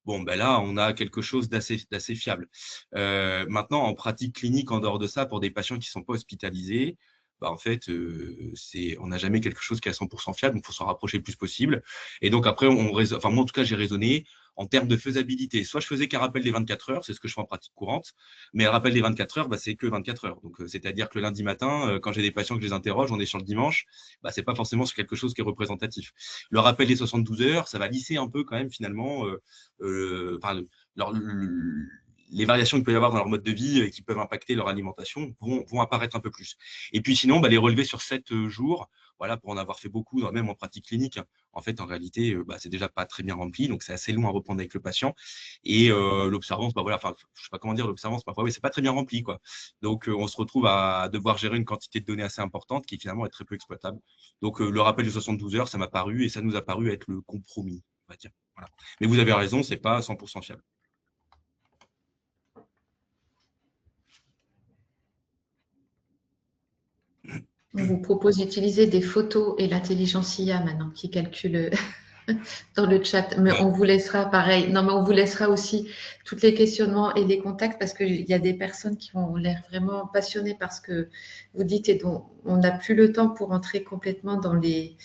Bon, ben là, on a quelque chose d'assez fiable. Maintenant, en pratique clinique, en dehors de ça, pour des patients qui ne sont pas hospitalisés, bah, en fait, on n'a jamais quelque chose qui est à 100% fiable, donc il faut s'en rapprocher le plus possible. Et donc après, enfin, moi en tout cas, j'ai raisonné en termes de faisabilité. Soit je faisais qu'un rappel des 24 heures, c'est ce que je fais en pratique courante, mais le rappel des 24 heures, bah, c'est que 24 heures. Donc, c'est-à-dire que le lundi matin, quand j'ai des patients que je les interroge, on est sur le dimanche, bah, c'est pas forcément sur quelque chose qui est représentatif. Le rappel des 72 heures, ça va lisser un peu quand même finalement enfin, les variations qu'il peut y avoir dans leur mode de vie et qui peuvent impacter leur alimentation vont apparaître un peu plus. Et puis sinon, bah, les relever sur 7 jours, voilà, pour en avoir fait beaucoup, même en pratique clinique, en fait, en réalité, bah, c'est déjà pas très bien rempli, donc c'est assez long à reprendre avec le patient. Et l'observance, bah, voilà, enfin, je sais pas comment dire, l'observance, parfois, oui, c'est pas très bien rempli, quoi. Donc, on se retrouve à devoir gérer une quantité de données assez importante qui finalement est très peu exploitable. Donc, le rappel de 72 heures, ça m'a paru et ça nous a paru être le compromis, on va dire. Voilà. Mais vous avez raison, c'est pas 100% fiable. On vous propose d'utiliser des photos et l'intelligence IA maintenant qui calcule dans le chat. Mais on vous laissera pareil. Non, mais on vous laissera aussi tous les questionnements et les contacts parce qu'il y a des personnes qui ont l'air vraiment passionnées par ce que vous dites et dont on n'a plus le temps pour entrer complètement dans les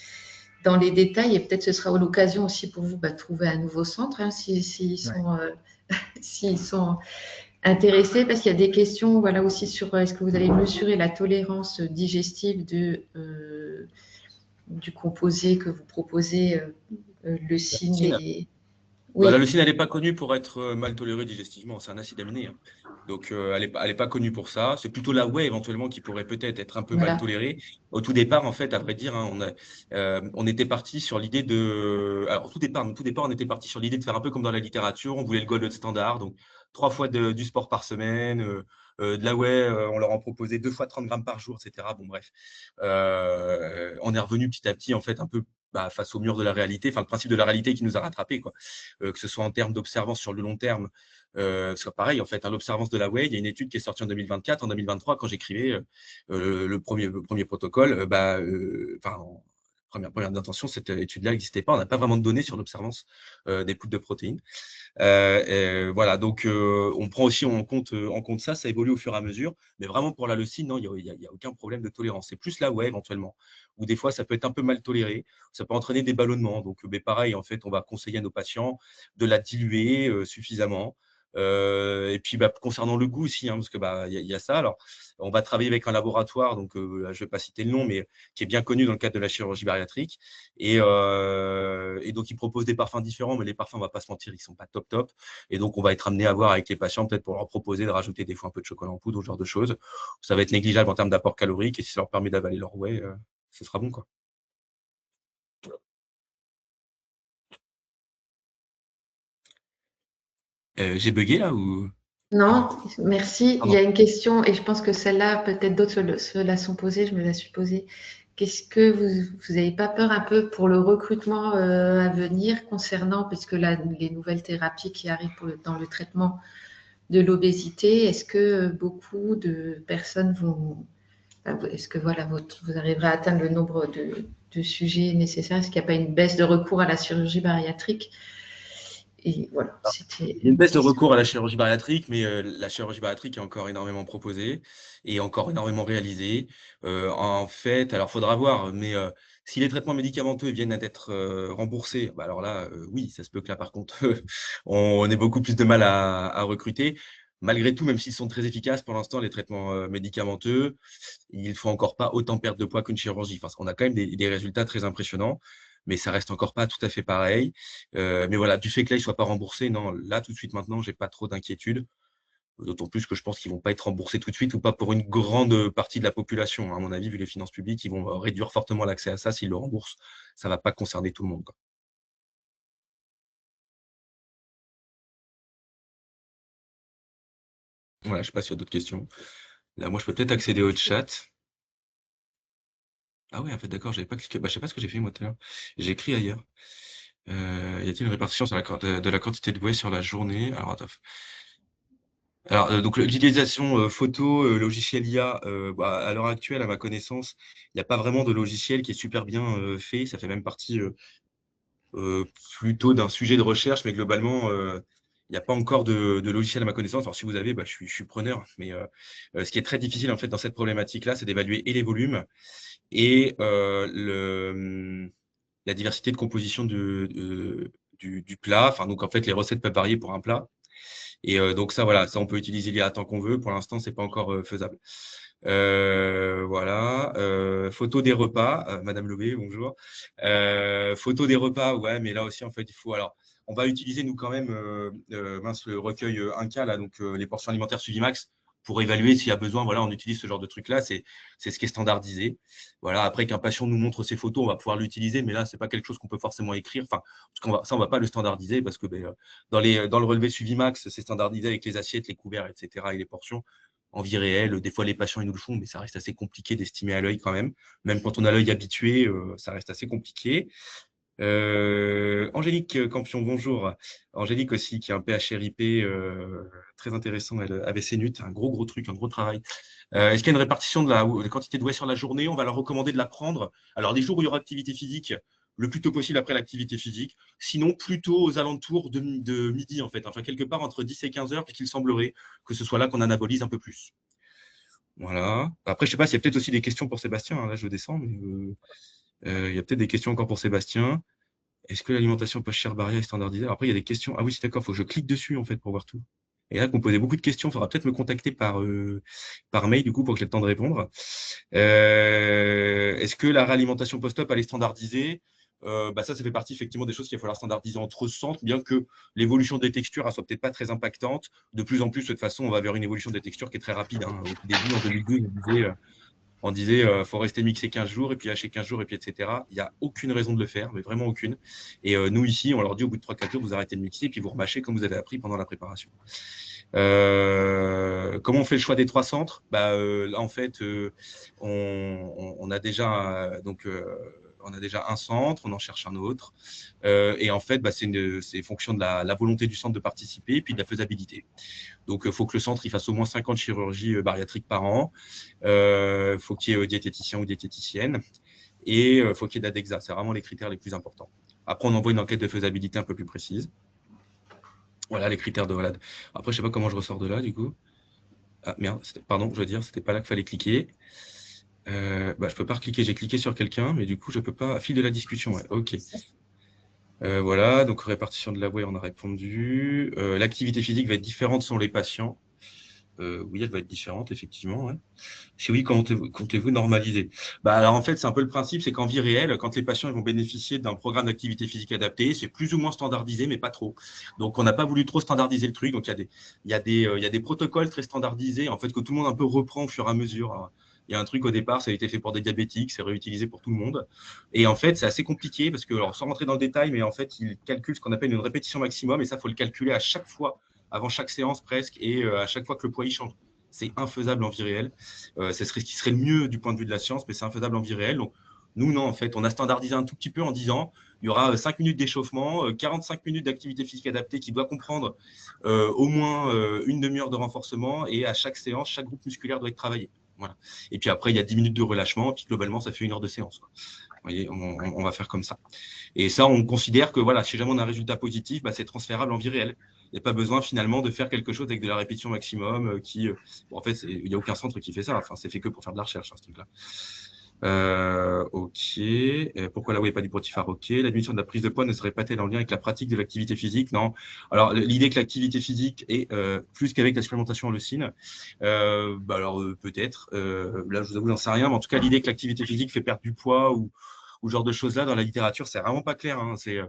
détails. Et peut-être ce sera l'occasion aussi pour vous de trouver un nouveau centre hein, s'ils sont intéressés parce qu'il y a des questions voilà, aussi sur est-ce que vous allez mesurer la tolérance digestive du composé que vous proposez, leucine et… Bah, la Oui, leucine, elle n'est pas connue pour être mal tolérée digestivement. C'est un acide aminé, hein. Donc, elle est pas connue pour ça. C'est plutôt la whey, éventuellement, qui pourrait peut-être être un peu mal voilà. tolérée. Au tout départ, en fait, à vrai dire, hein, on était parti sur l'idée de… Alors, au tout départ, on était parti sur l'idée de faire un peu comme dans la littérature. On voulait le gold standard. Donc, 3 fois du sport par semaine, de la whey, on leur en proposait 2 fois 30 grammes par jour, etc. Bon, bref. On est revenu petit à petit, en fait, un peu face au mur de la réalité, enfin, le principe de la réalité qui nous a rattrapés, quoi. Que ce soit en termes d'observance sur le long terme. Parce pareil, en fait, hein, l'observance de la whey, il y a une étude qui est sortie en 2024. En 2023, quand j'écrivais le premier protocole, première intention, cette étude-là n'existait pas. On n'a pas vraiment de données sur l'observance des poudres de protéines. Voilà, donc on prend aussi en compte ça, ça évolue au fur et à mesure, mais vraiment pour la leucine, non, il n'y a aucun problème de tolérance. C'est plus la whey éventuellement, où des fois ça peut être un peu mal toléré, ça peut entraîner des ballonnements. Donc pareil, en fait, on va conseiller à nos patients de la diluer suffisamment. Et puis concernant le goût aussi, hein, parce que y a ça. Alors, on va travailler avec un laboratoire, donc je ne vais pas citer le nom, mais qui est bien connu dans le cadre de la chirurgie bariatrique. Et donc, ils proposent des parfums différents, mais les parfums, on ne va pas se mentir, ils ne sont pas top top. Et donc, on va être amené à voir avec les patients, peut-être pour leur proposer de rajouter des fois un peu de chocolat en poudre, ce genre de choses. Ça va être négligeable en termes d'apport calorique, et si ça leur permet d'avaler leur whey, ce sera bon, quoi. J'ai bugué là ou… Non, merci. Il y Pardon. a une question, et je pense que celle-là, peut-être d'autres se la sont posées, je me la suis posée. Qu'est-ce que vous n'avez pas peur un peu pour le recrutement à venir concernant, puisque les nouvelles thérapies qui arrivent dans le traitement de l'obésité, est-ce que beaucoup de personnes est-ce que voilà, vous arriverez à atteindre le nombre de sujets nécessaires? Est-ce qu'il n'y a pas une baisse de recours à la chirurgie bariatrique? Et voilà, c'était Il y a une une baisse de question. recours à la chirurgie bariatrique, mais la chirurgie bariatrique est encore énormément proposée et encore énormément réalisée. En fait, alors il faudra voir, mais si les traitements médicamenteux viennent à être remboursés, bah alors là, oui, ça se peut que là, par contre, on ait beaucoup plus de mal à recruter. Malgré tout, même s'ils sont très efficaces pour l'instant, les traitements médicamenteux, il ne faut encore pas autant perdre de poids qu'une chirurgie. Parce qu'on a quand même des résultats très impressionnants, mais ça reste encore pas tout à fait pareil. Mais voilà, du fait que là, ils ne soient pas remboursés, non, là, tout de suite, maintenant, j'ai pas trop d'inquiétude. D'autant plus que je pense qu'ils ne vont pas être remboursés tout de suite ou pas pour une grande partie de la population. À mon avis, vu les finances publiques, ils vont réduire fortement l'accès à ça s'ils le remboursent. Ça ne va pas concerner tout le monde, quoi. Voilà, je ne sais pas s'il y a d'autres questions. Là, moi, je peux peut-être accéder au chat. Ah oui, en fait, d'accord, j'avais pas cliqué. Bah, je sais pas ce que j'ai fait moi tout à l'heure. J'ai écrit ailleurs. Y a-t-il une répartition sur de la quantité de whey sur la journée? Alors, attends. Alors, donc, l'utilisation photo, logiciel IA, bah, à l'heure actuelle, à ma connaissance, il n'y a pas vraiment de logiciel qui est super bien fait. Ça fait même partie plutôt d'un sujet de recherche, mais globalement, il n'y a pas encore de logiciel à ma connaissance. Alors, si vous avez, bah, je suis preneur. Mais ce qui est très difficile, en fait, dans cette problématique-là, c'est d'évaluer et les volumes et la diversité de composition du plat. Enfin, donc, en fait, les recettes peuvent varier pour un plat. Et donc, ça, voilà, ça, on peut utiliser l'IA tant qu'on veut. Pour l'instant, c'est pas encore faisable. Voilà. Photo des repas, Madame Lobé, bonjour. Photo des repas, ouais, mais là aussi, en fait, il faut. Alors, on va utiliser, nous, quand même, mince, le recueil Inca, là, donc les portions alimentaires Suvimax, pour évaluer s'il y a besoin. Voilà, on utilise ce genre de truc-là. C'est ce qui est standardisé. Voilà. Après qu'un patient nous montre ses photos, on va pouvoir l'utiliser, mais là, c'est pas quelque chose qu'on peut forcément écrire. Enfin, parce ça, on va pas le standardiser parce que ben, dans le relevé Suvimax, c'est standardisé avec les assiettes, les couverts, etc. et les portions en vie réelle. Des fois, les patients, ils nous le font, mais ça reste assez compliqué d'estimer à l'œil quand même. Même quand on a l'œil habitué, ça reste assez compliqué. Angélique Campion, bonjour. Angélique aussi, qui a un PHRIP très intéressant, elle, ABC NUT, un gros truc, un gros travail. Est-ce qu'il y a une répartition de la quantité de whey sur la journée? On va leur recommander de la prendre. Alors, les jours où il y aura activité physique, le plus tôt possible après l'activité physique. Sinon, plutôt aux alentours de midi, en fait. Enfin, quelque part entre 10 et 15 heures, puisqu'il semblerait que ce soit là qu'on anabolise un peu plus. Voilà. Après, je ne sais pas s'il y a peut-être aussi des questions pour Sébastien. Hein. Là, je descends, mais il y a peut-être des questions encore pour Sébastien. Est-ce que l'alimentation post-chair barrière est standardisée? Alors après, il y a des questions. Ah oui, c'est d'accord, il faut que je clique dessus en fait pour voir tout. Et là, qu'on posait beaucoup de questions, il faudra peut-être me contacter par mail du coup pour que j'ai le temps de répondre. Est-ce que la réalimentation post-op, elle est standardisée? Bah ça fait partie effectivement des choses qu'il va falloir standardiser entre centres, bien que l'évolution des textures ne soit peut-être pas très impactante. De plus en plus, de toute façon, on va vers une évolution des textures qui est très rapide. Hein. Au tout début, en 2012, on disait faut rester mixé 15 jours et puis hacher 15 jours et puis etc. Il n'y a aucune raison de le faire, mais vraiment aucune. Et nous ici, on leur dit au bout de 3-4 jours, vous arrêtez de mixer et puis vous remâchez comme vous avez appris pendant la préparation. Comment on fait le choix des 3 centres? Là, en fait, on a déjà on a déjà un centre, on en cherche un autre. Et en fait, c'est fonction de la volonté du centre de participer et puis de la faisabilité. Donc, il faut que le centre il fasse au moins 50 chirurgies bariatriques par an. Il faut qu'il y ait diététicien ou diététicienne. Et il faut qu'il y ait d'ADEXA. C'est vraiment les critères les plus importants. Après, on envoie une enquête de faisabilité un peu plus précise. Voilà les critères de voilà. Après, je ne sais pas comment je ressors de là, du coup. Ah, merde, pardon, je veux dire, c'était pas là qu'il fallait cliquer. Je ne peux pas recliquer. J'ai cliqué sur quelqu'un, mais du coup, je ne peux pas. Fil de la discussion, ouais. OK. Voilà, donc répartition de la whey, on a répondu. L'activité physique va être différente selon les patients. Oui, elle va être différente, effectivement. Ouais. Si oui, comment comptez-vous normaliser? Alors en fait, c'est un peu le principe, c'est qu'en vie réelle, quand les patients ils vont bénéficier d'un programme d'activité physique adapté, c'est plus ou moins standardisé, mais pas trop. Donc, on n'a pas voulu trop standardiser le truc. Donc, il y a des protocoles très standardisés, en fait, que tout le monde un peu reprend au fur et à mesure. Alors, il y a un truc au départ, ça a été fait pour des diabétiques, c'est réutilisé pour tout le monde. Et en fait, c'est assez compliqué parce que, alors, sans rentrer dans le détail, mais en fait, ils calculent ce qu'on appelle une répétition maximum, et ça, il faut le calculer à chaque fois, avant chaque séance presque, et à chaque fois que le poids y change. C'est infaisable en vie réelle. Ce serait ce qui serait le mieux du point de vue de la science, mais c'est infaisable en vie réelle. Donc, nous, non, en fait, on a standardisé un tout petit peu en disant il y aura 5 minutes d'échauffement, 45 minutes d'activité physique adaptée qui doit comprendre au moins une demi-heure de renforcement et à chaque séance, chaque groupe musculaire doit être travaillé. Voilà. Et puis après, il y a 10 minutes de relâchement, et puis globalement, ça fait 1 heure de séance. Quoi. Vous voyez, on va faire comme ça. Et ça, on considère que voilà, si jamais on a un résultat positif, c'est transférable en vie réelle. Il n'y a pas besoin finalement de faire quelque chose avec de la répétition maximum en fait, il n'y a aucun centre qui fait ça. Enfin, c'est fait que pour faire de la recherche, hein, ce truc-là. OK. Pourquoi la whey pas du potiphar? OK. La diminution de la prise de poids ne serait pas-t-elle en lien avec la pratique de l'activité physique? Non. Alors, l'idée que l'activité physique est plus qu'avec la supplémentation en leucine, peut-être. Là, je vous avoue, j'en sais rien. Mais en tout cas, l'idée que l'activité physique fait perdre du poids ou ce genre de choses-là dans la littérature, c'est vraiment pas clair. Hein. C'est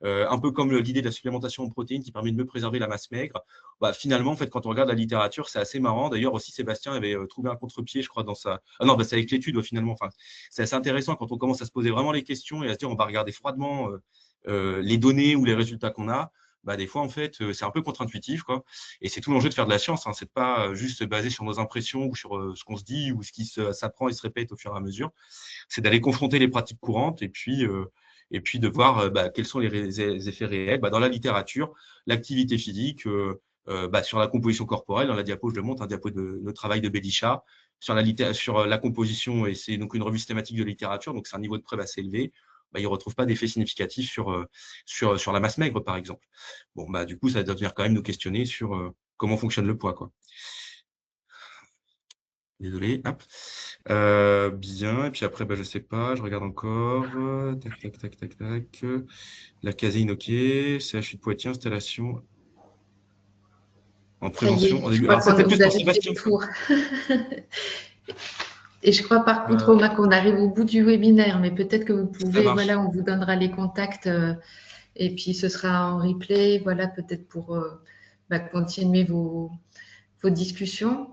un peu comme l'idée de la supplémentation en protéines qui permet de mieux préserver la masse maigre. Finalement, en fait, quand on regarde la littérature, c'est assez marrant. D'ailleurs, aussi, Sébastien avait trouvé un contre-pied, je crois, dans sa… Ah non, c'est avec l'étude, finalement. Enfin, c'est assez intéressant quand on commence à se poser vraiment les questions et à se dire on va regarder froidement les données ou les résultats qu'on a. bah, des fois, en fait, c'est un peu contre-intuitif, quoi. Et c'est tout l'enjeu de faire de la science, hein. C'est pas juste basé sur nos impressions ou sur ce qu'on se dit ou ce qui s'apprend et se répète au fur et à mesure. C'est d'aller confronter les pratiques courantes et puis de voir bah, quels sont les effets réels. Bah, dans la littérature, l'activité physique, bah, sur la composition corporelle, dans la diapo, je le montre, un diapo de notre travail de Belisha, sur la composition, et c'est donc une revue systématique de littérature, donc c'est un niveau de preuve assez élevé. Bah, il ne retrouve pas d'effet significatif sur la masse maigre, par exemple. Bon, bah, du coup, ça doit venir quand même nous questionner sur comment fonctionne le poids, quoi. Désolé. Hop. Bien. Et puis après, bah, je ne sais pas, je regarde encore. Tac, tac, tac, tac, tac. La caséine, OK. CHU de Poitiers, installation en Ça y prévention. est, je crois Alors, c'est que peut-être plus vous pour avez fait Sébastien. le tour. Et je crois par contre, Romain, qu'on arrive au bout du webinaire, mais peut-être que vous Ça pouvez, marche. voilà, on vous donnera les contacts et puis ce sera en replay, voilà, peut-être pour bah, continuer vos discussions.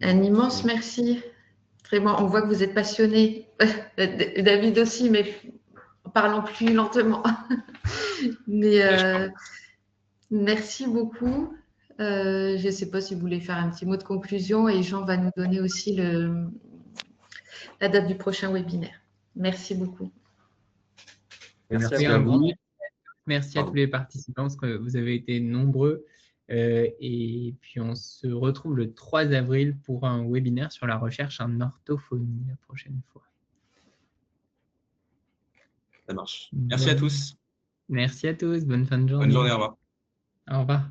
Un immense merci. Vraiment, on voit que vous êtes passionné. David aussi, mais en parlant plus lentement. Mais merci beaucoup. Je ne sais pas si vous voulez faire un petit mot de conclusion et Jean va nous donner aussi la date du prochain webinaire. Merci beaucoup. Merci Oui, à un grand vous. merci à tous les participants parce que vous avez été nombreux. Et puis, on se retrouve le 3 avril pour un webinaire sur la recherche en orthophonie la prochaine fois. Ça marche. Merci à tous. Merci à tous. Bonne fin de journée. Bonne journée, au revoir. Au revoir.